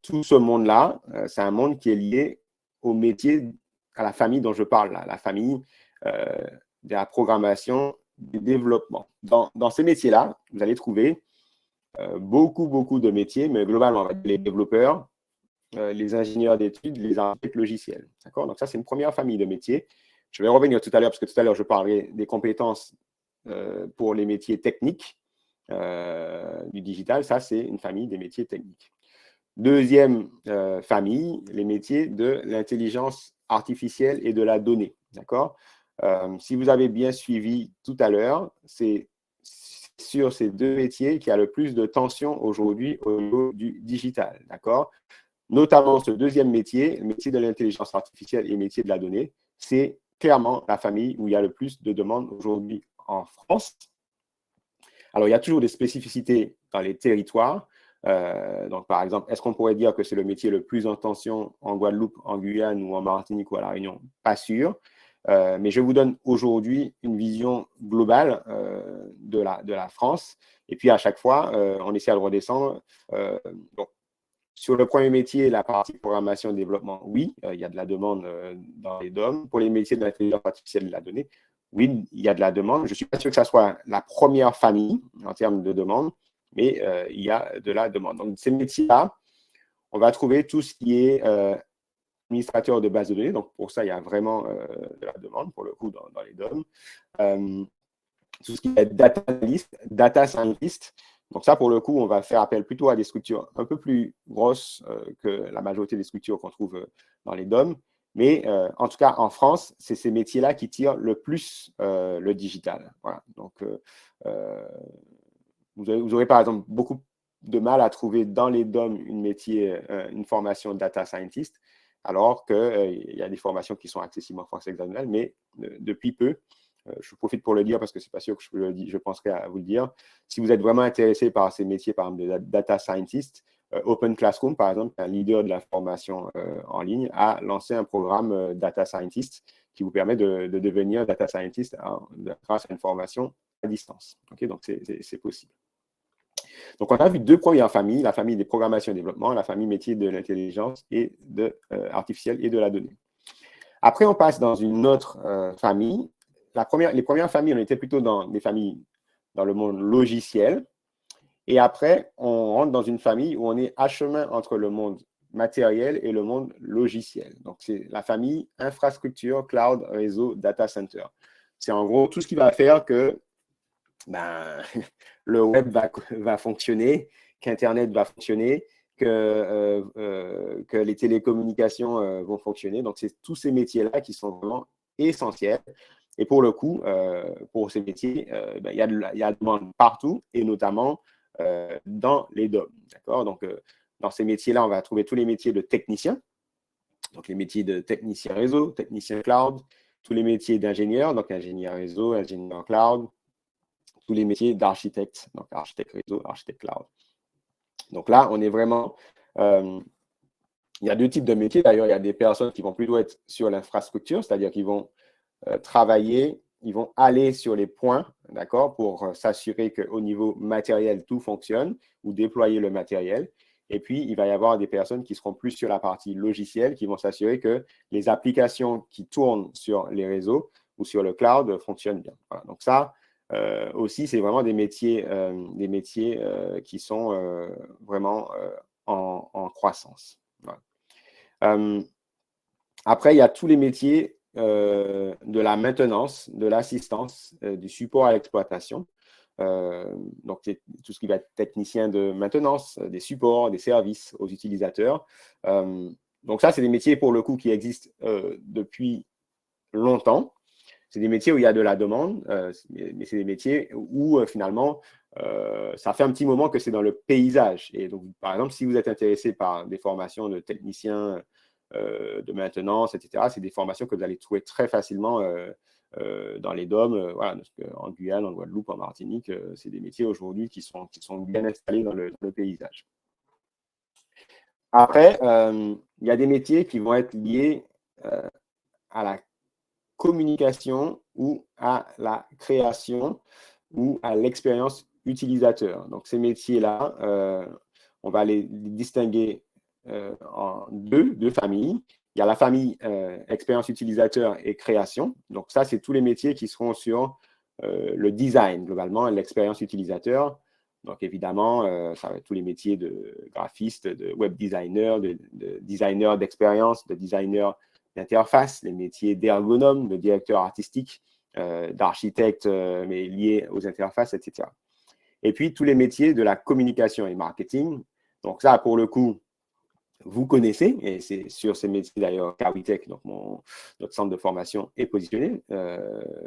tout ce monde-là, c'est un monde qui est lié au métier, à la famille dont je parle, là, la famille de la programmation, du développement. Dans ces métiers-là, vous allez trouver beaucoup de métiers, mais globalement, les développeurs, les ingénieurs d'études, les architectes logiciels. D'accord? Donc, ça, c'est une première famille de métiers. Je vais revenir tout à l'heure, parce que tout à l'heure, je parlais des compétences pour les métiers techniques du digital. Ça, c'est une famille des métiers techniques. Deuxième famille, les métiers de l'intelligence artificielle et de la donnée. D'accord? Si vous avez bien suivi tout à l'heure, c'est sur ces deux métiers qu'il y a le plus de tension aujourd'hui au niveau du digital. D'accord? Notamment ce deuxième métier, le métier de l'intelligence artificielle et le métier de la donnée, c'est clairement la famille où il y a le plus de demandes aujourd'hui en France. Alors, il y a toujours des spécificités dans les territoires. Donc, par exemple, est-ce qu'on pourrait dire que c'est le métier le plus en tension en Guadeloupe, en Guyane ou en Martinique ou à La Réunion? Pas sûr. Mais je vous donne aujourd'hui une vision globale de la France. Et puis, à chaque fois, on essaie de redescendre. Donc, sur le premier métier, la partie programmation et développement, oui, il y a de la demande dans les DOM. Pour les métiers de l'intelligence artificielle et de la donnée, oui, il y a de la demande. Je ne suis pas sûr que ça soit la première famille en termes de demande, mais il y a de la demande. Donc, ces métiers-là, on va trouver tout ce qui est administrateur de base de données. Donc, pour ça, il y a vraiment de la demande, pour le coup, dans les DOM. Tout ce qui est data analyst, data scientist. Donc ça, pour le coup, on va faire appel plutôt à des structures un peu plus grosses que la majorité des structures qu'on trouve dans les DOM. Mais en tout cas, en France, c'est ces métiers-là qui tirent le plus le digital. Voilà. Donc, vous aurez par exemple beaucoup de mal à trouver dans les DOM une formation data scientist, alors qu'il y a des formations qui sont accessibles en français hexagonal, mais depuis peu, je profite pour le dire parce que ce n'est pas sûr que je penserai à vous le dire. Si vous êtes vraiment intéressé par ces métiers, par exemple, de data scientist, Open Classroom, par exemple, un leader de la formation en ligne, a lancé un programme data scientist qui vous permet de devenir data scientist grâce à une formation à distance. Okay? Donc, c'est possible. Donc, on a vu deux premières familles, la famille des programmations et développement, la famille métier de l'intelligence et artificielle et de la donnée. Après, on passe dans une autre famille. Les premières familles, on était plutôt dans des familles dans le monde logiciel. Et après, on rentre dans une famille où on est à chemin entre le monde matériel et le monde logiciel. Donc, c'est la famille infrastructure, cloud, réseau, data center. C'est en gros tout ce qui va faire que le web va fonctionner, qu'Internet va fonctionner, que les télécommunications vont fonctionner. Donc, c'est tous ces métiers-là qui sont vraiment essentiels. Et pour le coup, pour ces métiers, il y a de la demande partout, et notamment dans les DOM. D'accord? Donc, dans ces métiers-là, on va trouver tous les métiers de techniciens. Donc, les métiers de technicien réseau, technicien cloud, tous les métiers d'ingénieur, donc ingénieur réseau, ingénieur cloud, tous les métiers d'architecte, donc architecte réseau, architecte cloud. Donc là, on est vraiment… il y a deux types de métiers. D'ailleurs, il y a des personnes qui vont plutôt être sur l'infrastructure, c'est-à-dire qu'ils vont travailler, ils vont aller sur les points, d'accord, pour s'assurer qu'au niveau matériel, tout fonctionne, ou déployer le matériel. Et puis, il va y avoir des personnes qui seront plus sur la partie logicielle, qui vont s'assurer que les applications qui tournent sur les réseaux ou sur le cloud fonctionnent bien. Voilà. Donc ça, aussi, c'est vraiment des métiers qui sont vraiment en croissance. Voilà. Après, il y a tous les métiers de la maintenance, de l'assistance, du support à l'exploitation. Donc, c'est tout ce qui va être technicien de maintenance, des supports, des services aux utilisateurs. Donc, ça, c'est des métiers, pour le coup, qui existent depuis longtemps. C'est des métiers où il y a de la demande, mais c'est des métiers où, finalement, ça fait un petit moment que c'est dans le paysage. Et donc, par exemple, si vous êtes intéressé par des formations de techniciens de maintenance, etc., c'est des formations que vous allez trouver très facilement dans les DOM, voilà, parce en Guyane, en Guadeloupe, en Martinique, c'est des métiers aujourd'hui qui sont bien installés dans le paysage. Après, il y a des métiers qui vont être liés à la communication ou à la création ou à l'expérience utilisateur. Donc, ces métiers-là, on va les distinguer en deux familles. Il y a la famille expérience utilisateur et création. Donc, ça, c'est tous les métiers qui seront sur le design, globalement, l'expérience utilisateur. Donc, évidemment, ça va être tous les métiers de graphiste, de web designer, de designer d'expérience, de designer d'interface, les métiers d'ergonome, de directeur artistique, d'architecte, mais liés aux interfaces, etc. Et puis, tous les métiers de la communication et marketing. Donc, ça, pour le coup, vous connaissez, et c'est sur ces métiers d'ailleurs qu'Awitech, donc notre centre de formation, est positionné.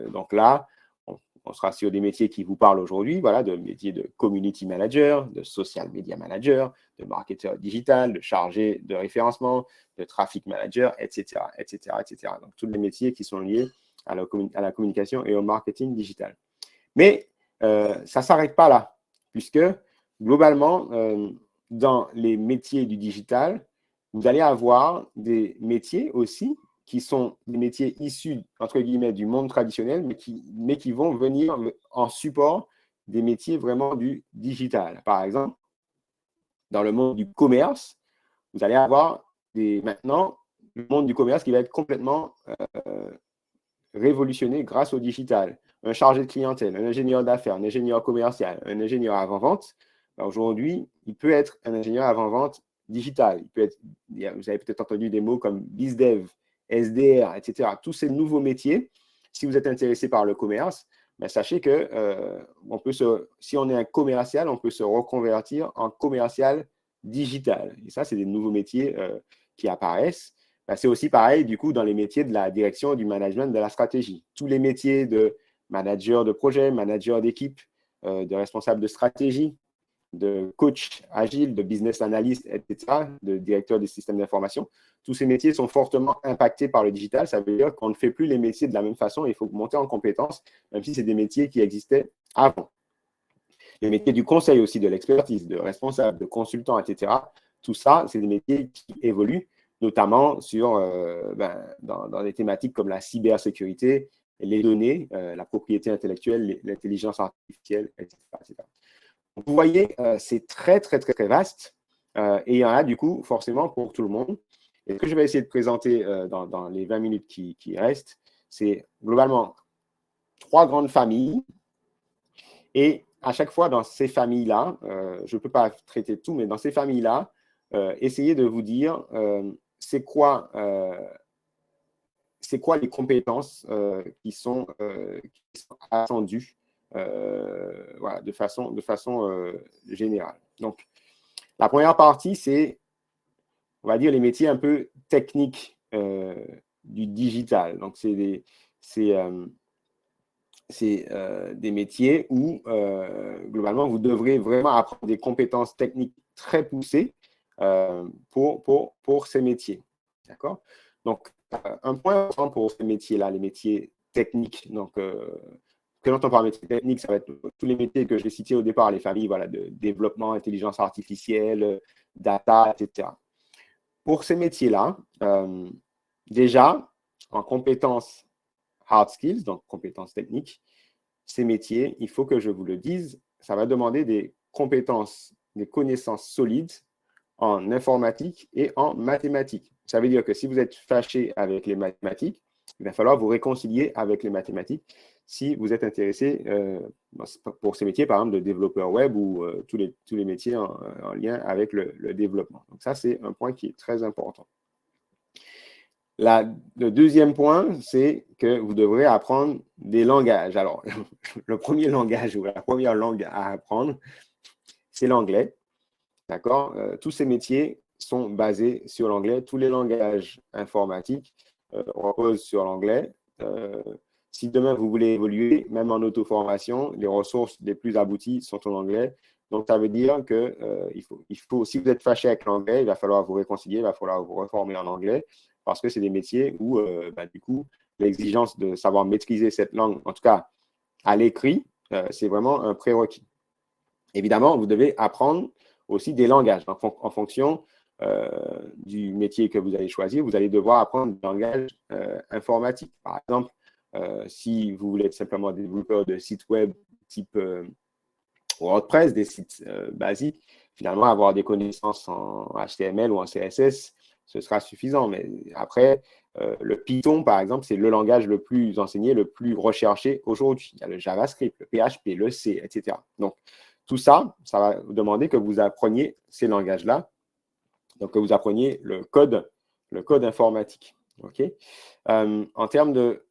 Donc là, on sera sur des métiers qui vous parlent aujourd'hui, voilà, de métiers de community manager, de social media manager, de marketeur digital, de chargé de référencement, de traffic manager, etc., etc., etc. Donc, tous les métiers qui sont liés à la communication et au marketing digital. Mais ça ne s'arrête pas là, puisque globalement, dans les métiers du digital, vous allez avoir des métiers aussi qui sont des métiers issus, entre guillemets, du monde traditionnel, mais qui vont venir en support des métiers vraiment du digital. Par exemple, dans le monde du commerce, vous allez avoir maintenant le monde du commerce qui va être complètement révolutionné grâce au digital. Un chargé de clientèle, un ingénieur d'affaires, un ingénieur commercial, un ingénieur avant-vente, aujourd'hui, il peut être un ingénieur avant-vente digital. Il peut être, vous avez peut-être entendu des mots comme BizDev, SDR, etc. Tous ces nouveaux métiers, si vous êtes intéressé par le commerce, ben sachez que si on est un commercial, on peut se reconvertir en commercial digital. Et ça, c'est des nouveaux métiers qui apparaissent. Ben, c'est aussi pareil, du coup, dans les métiers de la direction, du management, de la stratégie. Tous les métiers de manager de projet, manager d'équipe, de responsable de stratégie, de coach agile, de business analyst, etc., de directeur des systèmes d'information. Tous ces métiers sont fortement impactés par le digital. Ça veut dire qu'on ne fait plus les métiers de la même façon. Il faut monter en compétences, même si c'est des métiers qui existaient avant. Les métiers du conseil aussi, de l'expertise, de responsable, de consultant, etc. Tout ça, c'est des métiers qui évoluent, notamment dans des thématiques comme la cybersécurité, les données, la propriété intellectuelle, l'intelligence artificielle, etc. Vous voyez, c'est très, très, très, très vaste et il y en a du coup forcément pour tout le monde. Et ce que je vais essayer de présenter dans les 20 minutes qui restent, c'est globalement 3 grandes familles et à chaque fois dans ces familles-là, je ne peux pas traiter tout, mais dans ces familles-là, essayez de vous dire c'est quoi les compétences qui sont attendues voilà, de façon générale. Donc, la première partie, c'est, on va dire, les métiers un peu techniques du digital. Donc, c'est des métiers où, globalement, vous devrez vraiment apprendre des compétences techniques très poussées pour ces métiers. D'accord? Donc, un point important pour ces métiers-là, les métiers techniques. Donc, quand on parle de métiers techniques, ça va être tous les métiers que j'ai cités au départ, les familles voilà, de développement, intelligence artificielle, data, etc. Pour ces métiers-là, déjà, en compétences hard skills, donc compétences techniques, ces métiers, il faut que je vous le dise, ça va demander des compétences, des connaissances solides en informatique et en mathématiques. Ça veut dire que si vous êtes fâché avec les mathématiques, il va falloir vous réconcilier avec les mathématiques si vous êtes intéressé pour ces métiers, par exemple, de développeur web ou tous les métiers en lien avec le développement. Donc ça, c'est un point qui est très important. Le deuxième point, c'est que vous devrez apprendre des langages. Alors, le premier langage ou la première langue à apprendre, c'est l'anglais. D'accord? Tous ces métiers sont basés sur l'anglais. Tous les langages informatiques reposent sur l'anglais. Si demain vous voulez évoluer, même en auto-formation, les ressources les plus abouties sont en anglais. Donc, ça veut dire que si vous êtes fâché avec l'anglais, il va falloir vous réconcilier, il va falloir vous reformer en anglais parce que c'est des métiers où, du coup, l'exigence de savoir maîtriser cette langue, en tout cas à l'écrit, c'est vraiment un prérequis. Évidemment, vous devez apprendre aussi des langages. En fonction du métier que vous allez choisir, vous allez devoir apprendre des langages informatiques. Par exemple, si vous voulez être simplement développeur de sites web type WordPress, des sites basiques, finalement, avoir des connaissances en HTML ou en CSS, ce sera suffisant. Mais après, le Python, par exemple, c'est le langage le plus enseigné, le plus recherché aujourd'hui. Il y a le JavaScript, le PHP, le C, etc. Donc, tout ça, ça va vous demander que vous appreniez ces langages-là, donc que vous appreniez le code informatique. Okay? En termes de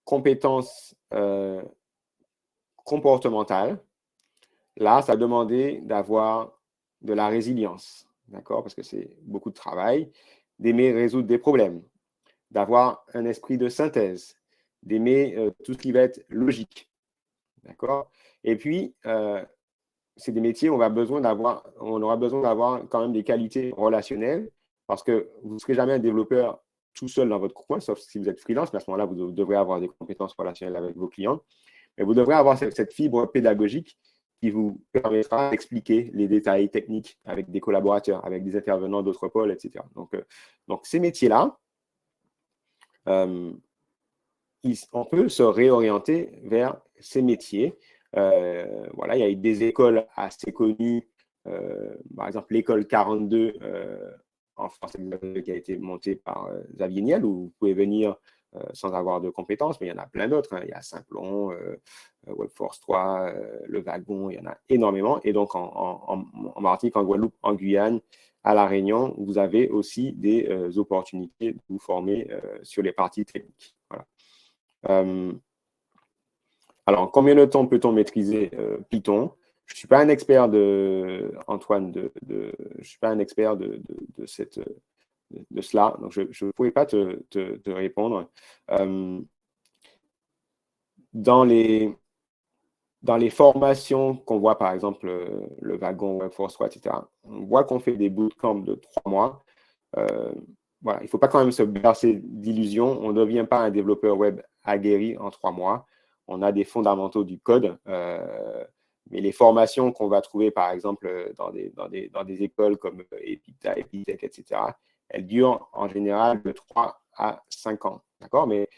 compétences comportementales, là, ça va demander d'avoir de la résilience, d'accord? Parce que c'est beaucoup de travail, d'aimer résoudre des problèmes, d'avoir un esprit de synthèse, d'aimer tout ce qui va être logique, d'accord? Et puis, c'est des métiers où on aura besoin d'avoir quand même des qualités relationnelles parce que vous ne serez jamais un développeur tout seul dans votre coin, sauf si vous êtes freelance, mais à ce moment-là, vous devrez avoir des compétences relationnelles avec vos clients. Mais vous devrez avoir cette fibre pédagogique qui vous permettra d'expliquer les détails techniques avec des collaborateurs, avec des intervenants d'autres pôles, etc. Donc ces métiers-là, on peut se réorienter vers ces métiers. Voilà, il y a eu des écoles assez connues, par exemple l'école 42 en France qui a été montée par Xavier Niel, où vous pouvez venir sans avoir de compétences, mais il y en a plein d'autres. Hein. Il y a Simplon, Webforce 3, Le Wagon, il y en a énormément. Et donc en Martinique, en Guadeloupe, en Guyane, à La Réunion, vous avez aussi des opportunités de vous former sur les parties techniques. Voilà. Alors, combien de temps peut-on maîtriser Python? Je ne suis pas un expert Antoine, je ne suis pas un expert de cela, donc je ne pourrais pas te répondre. Dans les formations qu'on voit, par exemple, le Wagon, Webforce 3, etc., on voit qu'on fait des bootcamps de 3 mois. Voilà, il ne faut pas quand même se bercer d'illusions. On ne devient pas un développeur web aguerri en 3 mois. On a des fondamentaux du code, mais les formations qu'on va trouver, par exemple, dans des écoles comme Epita, Epitech, etc., elles durent en général de 3 à 5 ans. D'accord? Mais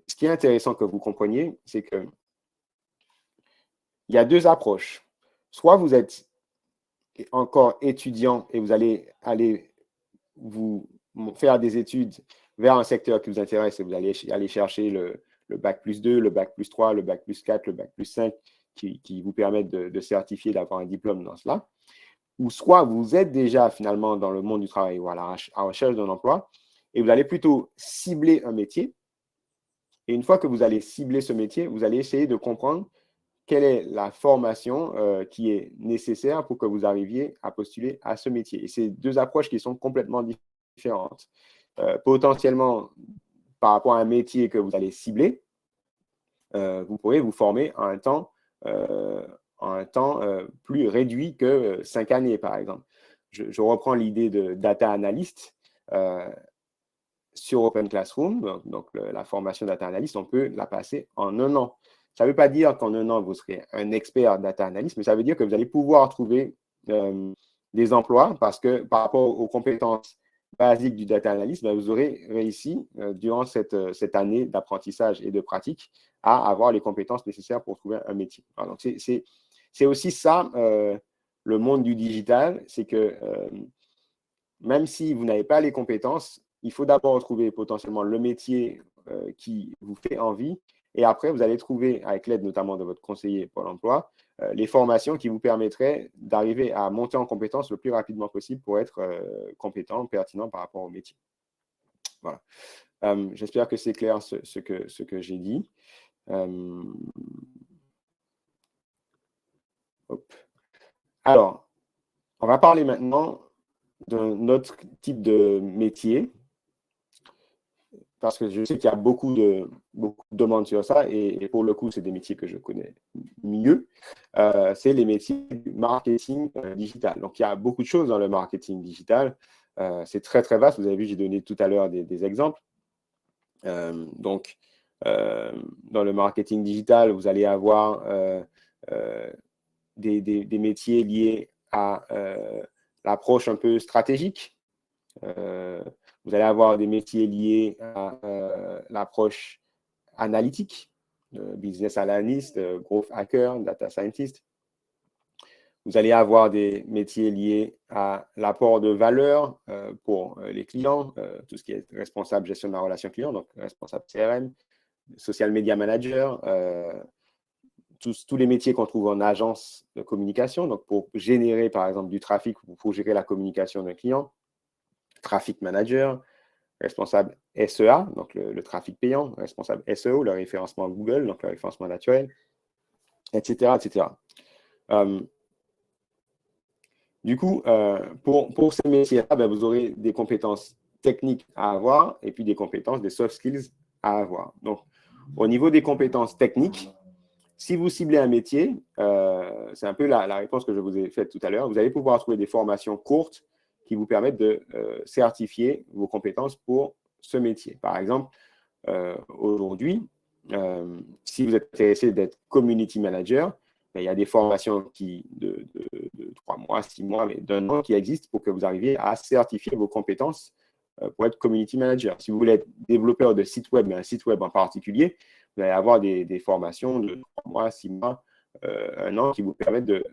ce qui est intéressant que vous compreniez, c'est qu'il y a deux approches. Soit vous êtes encore étudiant et vous allez vous faire des études vers un secteur qui vous intéresse et vous allez aller chercher le bac plus 2, le bac plus 3, le bac plus 4, le bac plus 5 qui vous permettent de certifier, d'avoir un diplôme dans cela. Ou soit vous êtes déjà finalement dans le monde du travail ou à la recherche d'un emploi et vous allez plutôt cibler un métier. Et une fois que vous allez cibler ce métier, vous allez essayer de comprendre quelle est la formation qui est nécessaire pour que vous arriviez à postuler à ce métier. Et c'est deux approches qui sont complètement différentes. Potentiellement, par rapport à un métier que vous allez cibler, vous pourrez vous former en un temps plus réduit que 5 années, par exemple. Je reprends l'idée de data analyst. Sur Open Classroom, donc la formation data analyst, on peut la passer en 1 an. Ça ne veut pas dire qu'en 1 an, vous serez un expert data analyst, mais ça veut dire que vous allez pouvoir trouver des emplois parce que par rapport aux compétences basiques du data analyst, vous aurez réussi durant cette année d'apprentissage et de pratique à avoir les compétences nécessaires pour trouver un métier. Alors, donc, c'est aussi ça, le monde du digital, c'est que même si vous n'avez pas les compétences, il faut d'abord trouver potentiellement le métier qui vous fait envie. Et après, vous allez trouver, avec l'aide notamment de votre conseiller Pôle emploi, les formations qui vous permettraient d'arriver à monter en compétence le plus rapidement possible pour être compétent, pertinent par rapport au métier. Voilà. J'espère que c'est clair ce que j'ai dit. Hop. Alors, on va parler maintenant d'un autre type de métier, parce que je sais qu'il y a beaucoup de demandes sur ça, et pour le coup, c'est des métiers que je connais mieux. C'est les métiers du marketing digital. Donc, il y a beaucoup de choses dans le marketing digital. C'est très, très vaste. Vous avez vu, j'ai donné tout à l'heure des exemples. Donc, dans le marketing digital, vous allez avoir des métiers liés à l'approche un peu stratégique. Vous allez avoir des métiers liés à l'approche analytique, business analyst, growth hacker, data scientist. Vous allez avoir des métiers liés à l'apport de valeur pour les clients, tout ce qui est responsable gestion de la relation client, donc responsable CRM, social media manager, tous les métiers qu'on trouve en agence de communication, donc pour générer par exemple du trafic ou pour gérer la communication d'un client, traffic manager, responsable SEA, donc le trafic payant, responsable SEO, le référencement Google, donc le référencement naturel, etc. etc. Du coup, pour ces métiers-là, ben, vous aurez des compétences techniques à avoir et puis des compétences, des soft skills à avoir. Donc, au niveau des compétences techniques, si vous ciblez un métier, c'est un peu la réponse que je vous ai faite tout à l'heure, vous allez pouvoir trouver des formations courtes qui vous permettent de certifier vos compétences pour ce métier. Par exemple, aujourd'hui, si vous êtes intéressé d'être community manager, ben, il y a des formations de 3 mois, 6 mois, mais d'un an qui existent pour que vous arriviez à certifier vos compétences pour être community manager. Si vous voulez être développeur de site web, mais un site web en particulier, vous allez avoir des formations de 3 mois, 6 mois, un an qui vous permettent de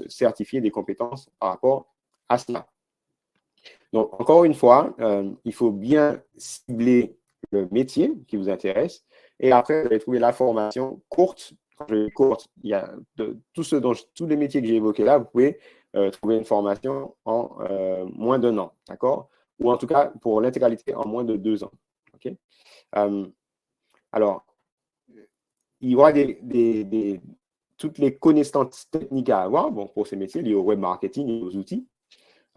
certifier des compétences par rapport à cela. Donc, encore une fois, il faut bien cibler le métier qui vous intéresse et après, vous allez trouver la formation courte. Quand je dis courte, il y a tous les métiers que j'ai évoqués là, vous pouvez trouver une formation en moins d'1 an, d'accord? Ou en tout cas, pour l'intégralité, en moins de 2 ans. Okay? Alors, il y aura toutes les connaissances techniques à avoir bon, pour ces métiers liés au web marketing et aux outils.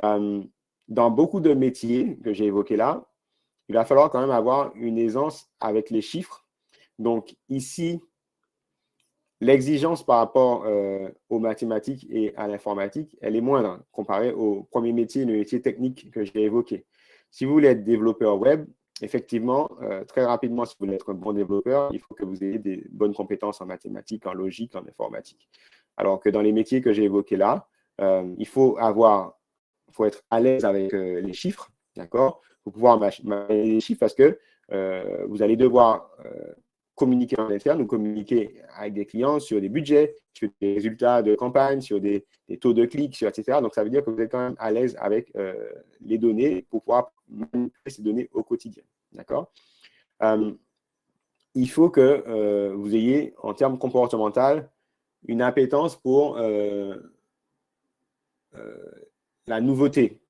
Dans beaucoup de métiers que j'ai évoqués là, il va falloir quand même avoir une aisance avec les chiffres. Donc ici, l'exigence par rapport aux mathématiques et à l'informatique, elle est moindre comparée au premier métier, le métier technique que j'ai évoqué. Si vous voulez être développeur web, effectivement, très rapidement, si vous voulez être un bon développeur, il faut que vous ayez des bonnes compétences en mathématiques, en logique, en informatique. Alors que dans les métiers que j'ai évoqués là, il faut être à l'aise avec les chiffres, d'accord? Il faut pouvoir manier les chiffres parce que vous allez devoir communiquer en interne ou communiquer avec des clients sur des budgets, sur des résultats de campagne, sur des taux de clics, etc. Donc, ça veut dire que vous êtes quand même à l'aise avec les données pour pouvoir manipuler ces données au quotidien. D'accord? Il faut que vous ayez, en termes comportementaux, une appétence pour la nouveauté.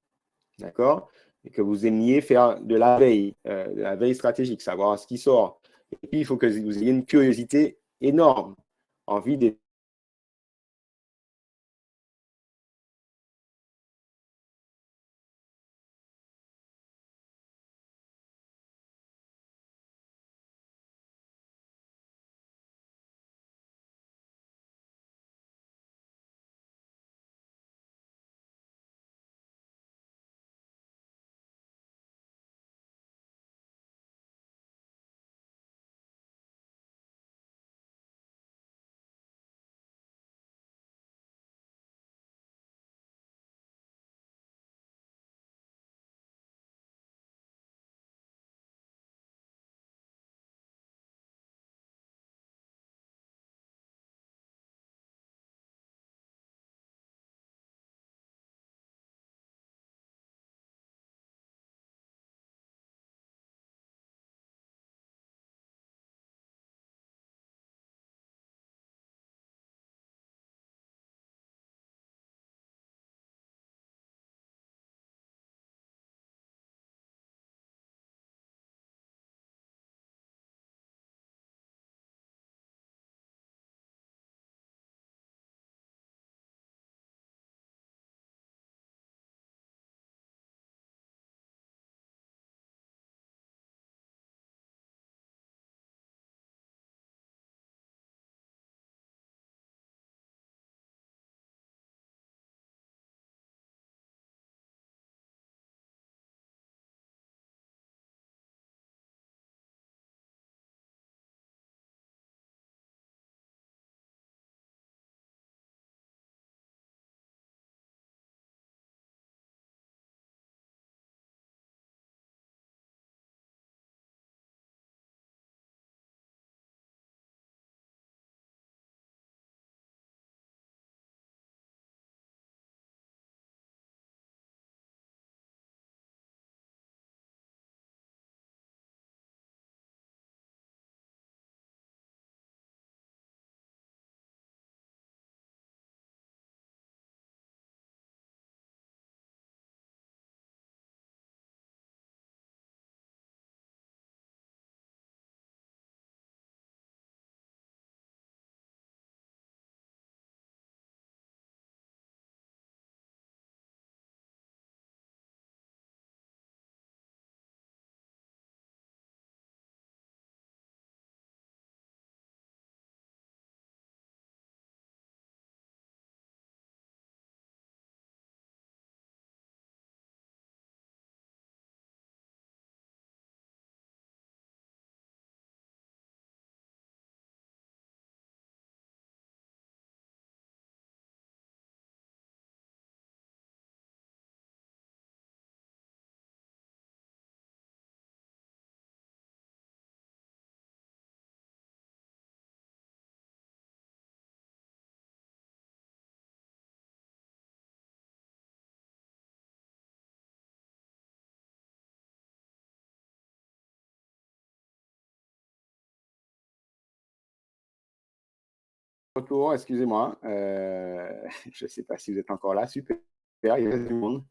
D'accord? Et que vous aimiez faire de la veille stratégique, savoir ce qui sort. Et puis, il faut que vous ayez une curiosité énorme, envie d'être retour, excusez-moi. Je ne sais pas si vous êtes encore là. Super, il reste du monde.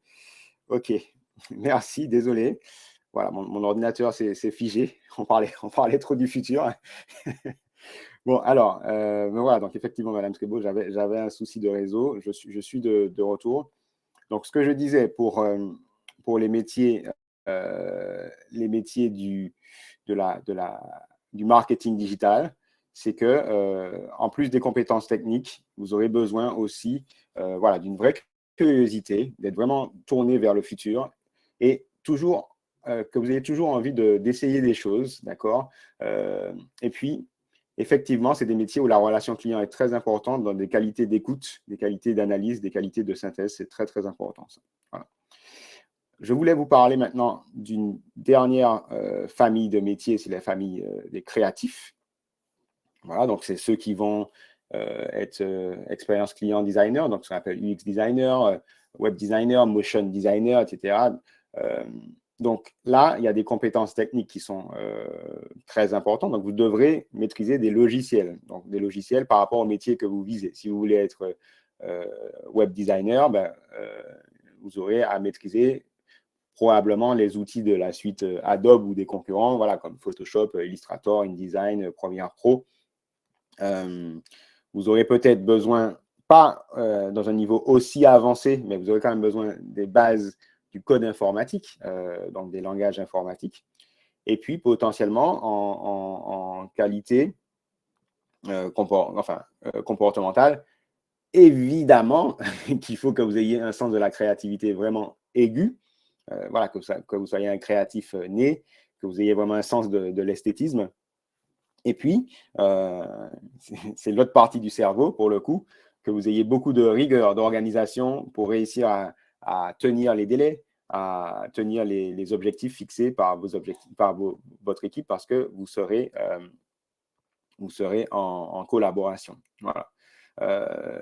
OK, merci, désolé. Voilà, mon ordinateur s'est figé. On parlait trop du futur. Bon, alors, mais voilà, donc effectivement, Madame Trébeau, j'avais un souci de réseau. Je suis de retour. Donc, ce que je disais pour les métiers du marketing digital, c'est que en plus des compétences techniques, vous aurez besoin aussi voilà, d'une vraie curiosité, d'être vraiment tourné vers le futur et toujours que vous ayez toujours envie d'essayer des choses, d'accord. Et puis, effectivement, c'est des métiers où la relation client est très importante dans des qualités d'écoute, des qualités d'analyse, des qualités de synthèse. C'est très, très important, ça. Voilà. Je voulais vous parler maintenant d'une dernière famille de métiers, c'est la famille des créatifs. Voilà, donc c'est ceux qui vont être expérience client designer, donc ce qu'on appelle UX designer, web designer, motion designer, etc. Donc là, il y a des compétences techniques qui sont très importantes. Donc vous devrez maîtriser des logiciels. Donc des logiciels par rapport au métier que vous visez. Si vous voulez être web designer, vous aurez à maîtriser probablement les outils de la suite Adobe ou des concurrents, voilà, comme Photoshop, Illustrator, InDesign, Premiere Pro. Vous aurez peut-être besoin, pas dans un niveau aussi avancé, mais vous aurez quand même besoin des bases du code informatique, donc des langages informatiques. Et puis, potentiellement, en qualité comportementale, évidemment qu'il faut que vous ayez un sens de la créativité vraiment aigu. Voilà, que vous soyez un créatif né, que vous ayez vraiment un sens de l'esthétisme. Et puis, c'est l'autre partie du cerveau, pour le coup, que vous ayez beaucoup de rigueur, d'organisation pour réussir à tenir les délais, à tenir les objectifs fixés par votre équipe, parce que vous serez en collaboration. Voilà.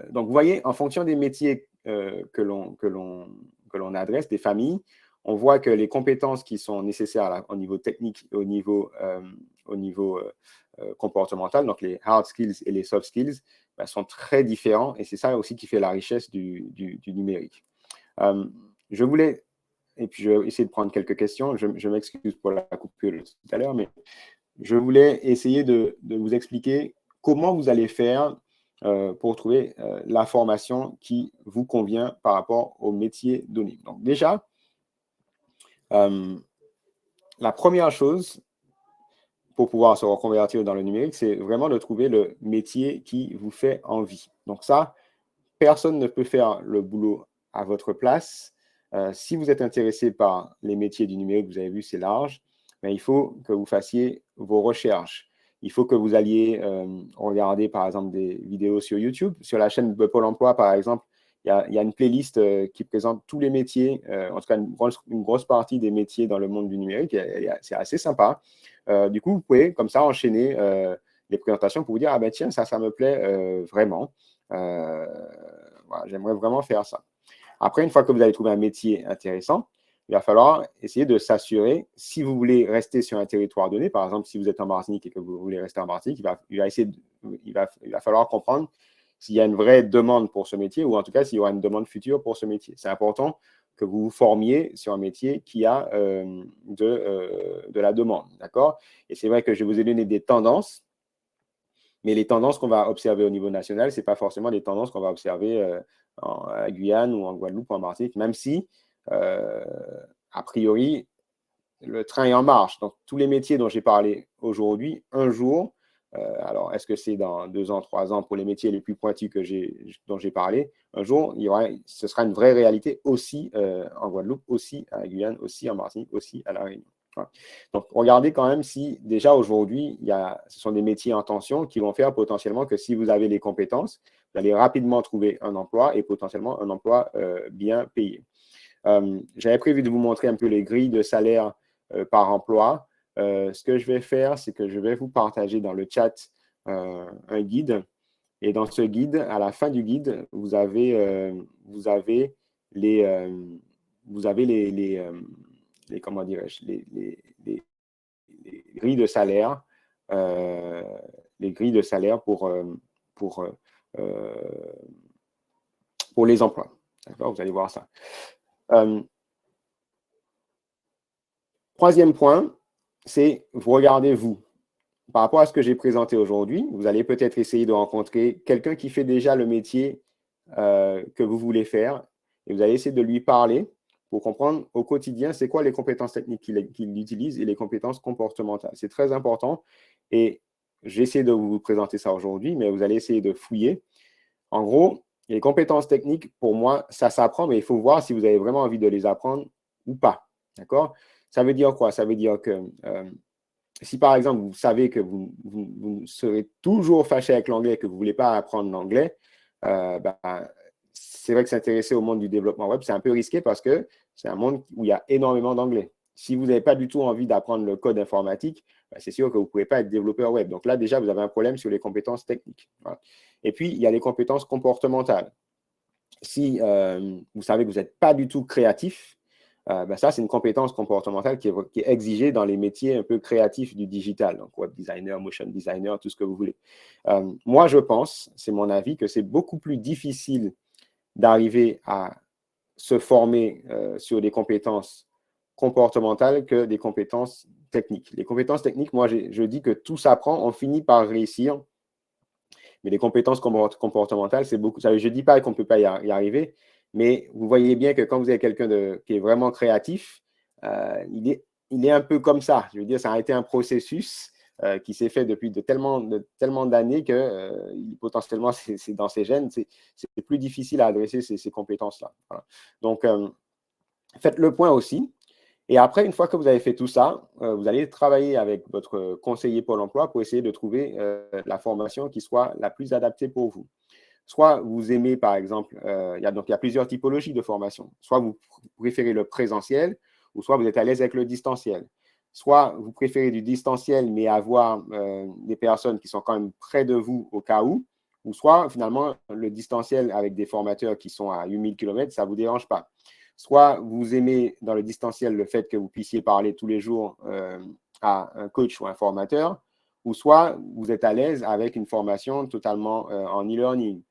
Donc, vous voyez, en fonction des métiers que l'on adresse, des familles, on voit que les compétences qui sont nécessaires au niveau technique et au niveau comportemental, donc les hard skills et les soft skills, sont très différents et c'est ça aussi qui fait la richesse du numérique. Je voulais, et puis je vais essayer de prendre quelques questions, je m'excuse pour la coupure tout à l'heure, mais je voulais essayer de vous expliquer comment vous allez faire pour trouver l'information qui vous convient par rapport au métier donné. Donc déjà, la première chose pour pouvoir se reconvertir dans le numérique, c'est vraiment de trouver le métier qui vous fait envie. Donc ça, personne ne peut faire le boulot à votre place. Si vous êtes intéressé par les métiers du numérique, vous avez vu, c'est large, mais il faut que vous fassiez vos recherches. Il faut que vous alliez regarder, par exemple, des vidéos sur YouTube. Sur la chaîne de Pôle emploi, par exemple, il y a une playlist qui présente tous les métiers, en tout cas une grosse partie des métiers dans le monde du numérique. C'est assez sympa. Du coup, vous pouvez comme ça enchaîner les présentations pour vous dire, ah ben tiens, ça me plaît vraiment. Voilà, j'aimerais vraiment faire ça. Après, une fois que vous avez trouvé un métier intéressant, il va falloir essayer de s'assurer, si vous voulez rester sur un territoire donné, par exemple, si vous êtes en Martinique et que vous voulez rester en Martinique, il va falloir comprendre s'il y a une vraie demande pour ce métier ou en tout cas s'il y aura une demande future pour ce métier. C'est important que vous vous formiez sur un métier qui a de la demande, d'accord? Et c'est vrai que je vous ai donné des tendances, mais les tendances qu'on va observer au niveau national, ce n'est pas forcément des tendances qu'on va observer à Guyane ou en Guadeloupe ou en Martinique, même si, a priori, le train est en marche. Donc, tous les métiers dont j'ai parlé aujourd'hui, un jour, alors est-ce que c'est dans 2 ans, 3 ans pour les métiers les plus pointus dont j'ai parlé, un jour, ce sera une vraie réalité aussi en Guadeloupe, aussi à Guyane, aussi en Martinique, aussi à La Réunion. Voilà. Donc, regardez quand même si déjà aujourd'hui, ce sont des métiers en tension qui vont faire potentiellement que si vous avez les compétences, vous allez rapidement trouver un emploi et potentiellement un emploi bien payé. J'avais prévu de vous montrer un peu les grilles de salaire par emploi. Ce que je vais faire, c'est que je vais vous partager dans le chat un guide. Et dans ce guide, à la fin du guide, vous avez les comment dirais-je, les grilles de salaire, les grilles de salaire pour pour les emplois. D'accord, vous allez voir ça. Troisième point, c'est vous regardez vous. Par rapport à ce que j'ai présenté aujourd'hui, vous allez peut-être essayer de rencontrer quelqu'un qui fait déjà le métier que vous voulez faire et vous allez essayer de lui parler pour comprendre au quotidien c'est quoi les compétences techniques qu'il utilise et les compétences comportementales. C'est très important et j'ai essayé de vous présenter ça aujourd'hui, mais vous allez essayer de fouiller. En gros, les compétences techniques, pour moi, ça s'apprend, mais il faut voir si vous avez vraiment envie de les apprendre ou pas. D'accord? Ça veut dire quoi? Ça veut dire que si par exemple, vous savez que vous serez toujours fâché avec l'anglais et que vous ne voulez pas apprendre l'anglais, c'est vrai que s'intéresser au monde du développement web, c'est un peu risqué parce que c'est un monde où il y a énormément d'anglais. Si vous n'avez pas du tout envie d'apprendre le code informatique, c'est sûr que vous ne pouvez pas être développeur web. Donc là, déjà, vous avez un problème sur les compétences techniques. Voilà. Et puis, il y a les compétences comportementales. Si vous savez que vous n'êtes pas du tout créatif, ça, c'est une compétence comportementale qui est exigée dans les métiers un peu créatifs du digital, donc web designer, motion designer, tout ce que vous voulez. Moi, je pense, c'est mon avis, que c'est beaucoup plus difficile d'arriver à se former sur des compétences comportementales que des compétences techniques. Les compétences techniques, moi, je dis que tout s'apprend, on finit par réussir. Mais les compétences comportementales, c'est beaucoup. Je ne dis pas qu'on ne peut pas y arriver, mais vous voyez bien que quand vous avez quelqu'un qui est vraiment créatif, il est un peu comme ça. Je veux dire, ça a été un processus qui s'est fait depuis tellement d'années que potentiellement, c'est dans ses gènes. C'est plus difficile à adresser ces compétences-là. Voilà. Donc, faites le point aussi. Et après, une fois que vous avez fait tout ça, vous allez travailler avec votre conseiller Pôle emploi pour essayer de trouver la formation qui soit la plus adaptée pour vous. Soit vous aimez, par exemple, il y a plusieurs typologies de formation. Soit vous préférez le présentiel, ou soit vous êtes à l'aise avec le distanciel. Soit vous préférez du distanciel, mais avoir des personnes qui sont quand même près de vous au cas où, ou soit finalement le distanciel avec des formateurs qui sont à 8000 km, ça ne vous dérange pas. Soit vous aimez dans le distanciel le fait que vous puissiez parler tous les jours à un coach ou un formateur, ou soit vous êtes à l'aise avec une formation totalement en e-learning,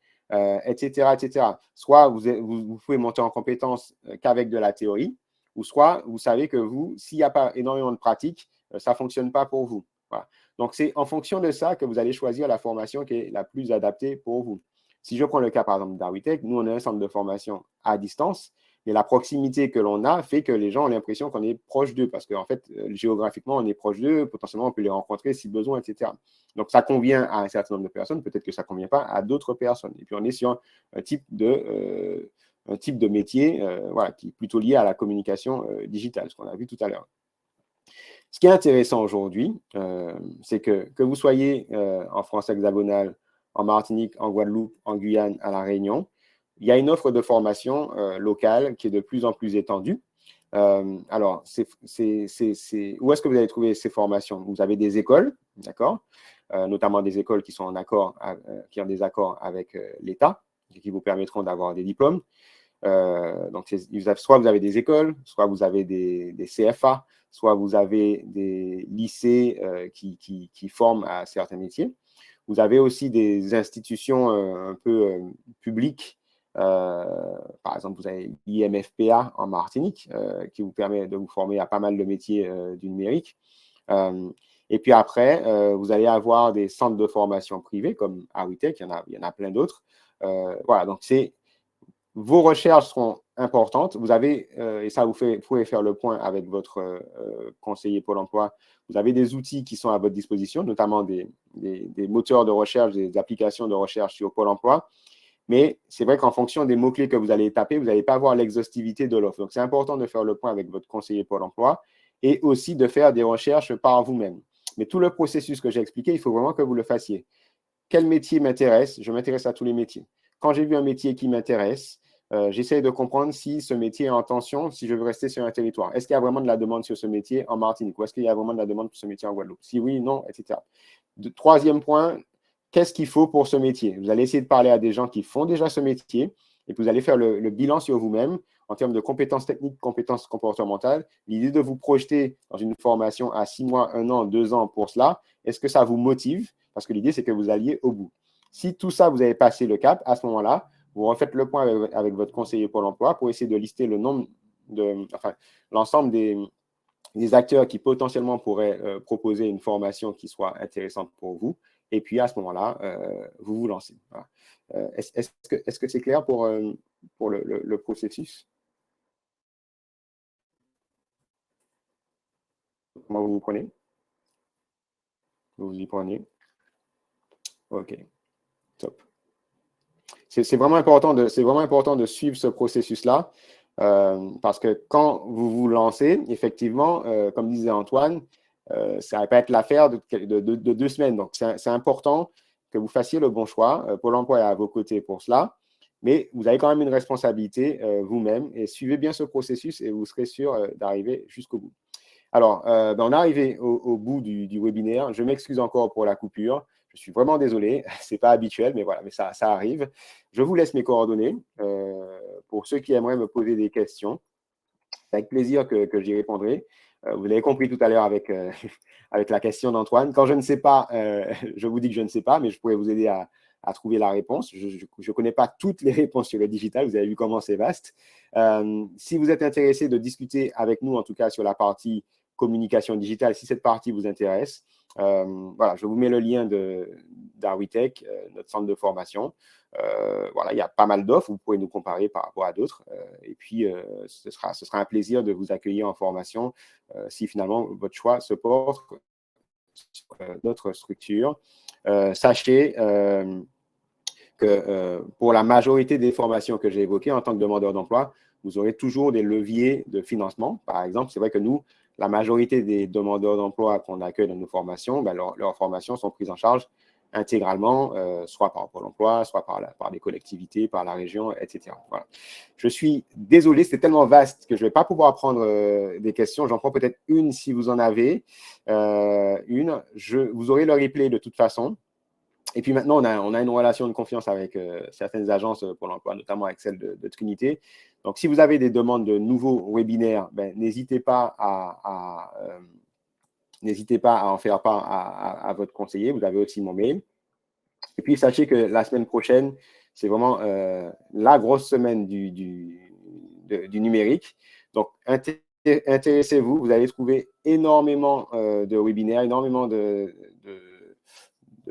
etc., etc. Soit vous pouvez monter en compétence qu'avec de la théorie, ou soit vous savez que s'il n'y a pas énormément de pratique, ça ne fonctionne pas pour vous. Voilà. Donc, c'est en fonction de ça que vous allez choisir la formation qui est la plus adaptée pour vous. Si je prends le cas, par exemple, d'Awitech, nous, on a un centre de formation à distance, mais la proximité que l'on a fait que les gens ont l'impression qu'on est proche d'eux parce qu'en fait, géographiquement, on est proche d'eux, potentiellement, on peut les rencontrer si besoin, etc. Donc, ça convient à un certain nombre de personnes, peut-être que ça ne convient pas à d'autres personnes. Et puis, on est sur un type de métier qui est plutôt lié à la communication digitale, ce qu'on a vu tout à l'heure. Ce qui est intéressant aujourd'hui, c'est que vous soyez en France hexagonale, en Martinique, en Guadeloupe, en Guyane, à La Réunion, il y a une offre de formation locale qui est de plus en plus étendue. Alors, où est-ce que vous allez trouver ces formations? Vous avez des écoles, d'accord, notamment des écoles qui sont en accord, qui ont des accords avec l'État, qui vous permettront d'avoir des diplômes. Donc, soit vous avez des écoles, soit vous avez des CFA, soit vous avez des lycées qui forment à certains métiers. Vous avez aussi des institutions un peu publiques. Par exemple, vous avez l'IMFPA en Martinique qui vous permet de vous former à pas mal de métiers du numérique. Et puis après, vous allez avoir des centres de formation privés comme Awitech, il y en a plein d'autres. Voilà, donc vos recherches seront importantes. Vous avez, et ça vous pouvez faire le point avec votre conseiller Pôle emploi, vous avez des outils qui sont à votre disposition, notamment des moteurs de recherche, des applications de recherche sur Pôle emploi. Mais c'est vrai qu'en fonction des mots-clés que vous allez taper, vous n'allez pas avoir l'exhaustivité de l'offre. Donc, c'est important de faire le point avec votre conseiller Pôle emploi et aussi de faire des recherches par vous-même. Mais tout le processus que j'ai expliqué, il faut vraiment que vous le fassiez. Quel métier m'intéresse? Je m'intéresse à tous les métiers. Quand j'ai vu un métier qui m'intéresse, j'essaie de comprendre si ce métier est en tension, si je veux rester sur un territoire. Est-ce qu'il y a vraiment de la demande sur ce métier en Martinique ou est-ce qu'il y a vraiment de la demande pour ce métier en Guadeloupe? Si oui, non, etc. Troisième point, qu'est-ce qu'il faut pour ce métier? Vous allez essayer de parler à des gens qui font déjà ce métier et puis vous allez faire le bilan sur vous-même en termes de compétences techniques, compétences comportementales. L'idée de vous projeter dans une formation à 6 mois, 1 an, 2 ans pour cela, est-ce que ça vous motive? Parce que l'idée, c'est que vous alliez au bout. Si tout ça, vous avez passé le cap, à ce moment-là, vous refaites le point avec votre conseiller Pôle emploi pour essayer de lister l'ensemble des acteurs qui potentiellement pourraient proposer une formation qui soit intéressante pour vous. Et puis, à ce moment-là, vous vous lancez. Voilà. Est-ce que c'est clair pour le processus? Comment vous vous prenez? Vous vous y prenez? OK, top. C'est vraiment important de suivre ce processus-là parce que quand vous vous lancez, effectivement, comme disait Antoine, ça ne va pas être l'affaire de 2 semaines. Donc, c'est important que vous fassiez le bon choix. Pôle emploi est à vos côtés pour cela, mais vous avez quand même une responsabilité vous-même et suivez bien ce processus et vous serez sûr d'arriver jusqu'au bout. Alors, on est arrivé au bout du webinaire. Je m'excuse encore pour la coupure. Je suis vraiment désolé. Ce n'est pas habituel, mais voilà, mais ça arrive. Je vous laisse mes coordonnées pour ceux qui aimeraient me poser des questions. C'est avec plaisir que j'y répondrai. Vous l'avez compris tout à l'heure avec, avec la question d'Antoine. Quand je ne sais pas, je vous dis que je ne sais pas, mais je pourrais vous aider à trouver la réponse. Je ne connais pas toutes les réponses sur le digital. Vous avez vu comment c'est vaste. Si vous êtes intéressé de discuter avec nous, en tout cas sur la partie communication digitale, si cette partie vous intéresse, voilà, je vous mets le lien d'Arwitech, notre centre de formation. Voilà, il y a pas mal d'offres, vous pouvez nous comparer par rapport à d'autres. Et puis, ce sera un plaisir de vous accueillir en formation si finalement votre choix se porte sur notre structure. Sachez que pour la majorité des formations que j'ai évoquées en tant que demandeur d'emploi, vous aurez toujours des leviers de financement. Par exemple, c'est vrai que nous, la majorité des demandeurs d'emploi qu'on accueille dans nos formations, leurs formations sont prises en charge intégralement, soit par Pôle emploi, soit par des collectivités, par la région, etc. Voilà. Je suis désolé, c'est tellement vaste que je ne vais pas pouvoir prendre des questions. J'en prends peut-être une si vous en avez. Vous aurez le replay de toute façon. Et puis maintenant, on a une relation de confiance avec certaines agences pour l'emploi, notamment avec celle de Trinité. Donc, si vous avez des demandes de nouveaux webinaires, n'hésitez pas à en faire part à votre conseiller. Vous avez aussi mon mail. Et puis, sachez que la semaine prochaine, c'est vraiment la grosse semaine du numérique. Donc, intéressez-vous. Vous allez trouver énormément de webinaires, énormément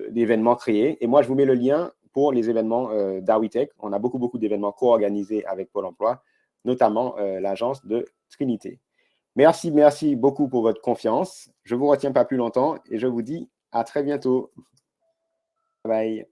d'événements créés. Et moi, je vous mets le lien pour les événements d'Arwitech. On a beaucoup d'événements co-organisés avec Pôle emploi, notamment l'agence de Trinité. Merci beaucoup pour votre confiance. Je ne vous retiens pas plus longtemps et je vous dis à très bientôt. Bye bye.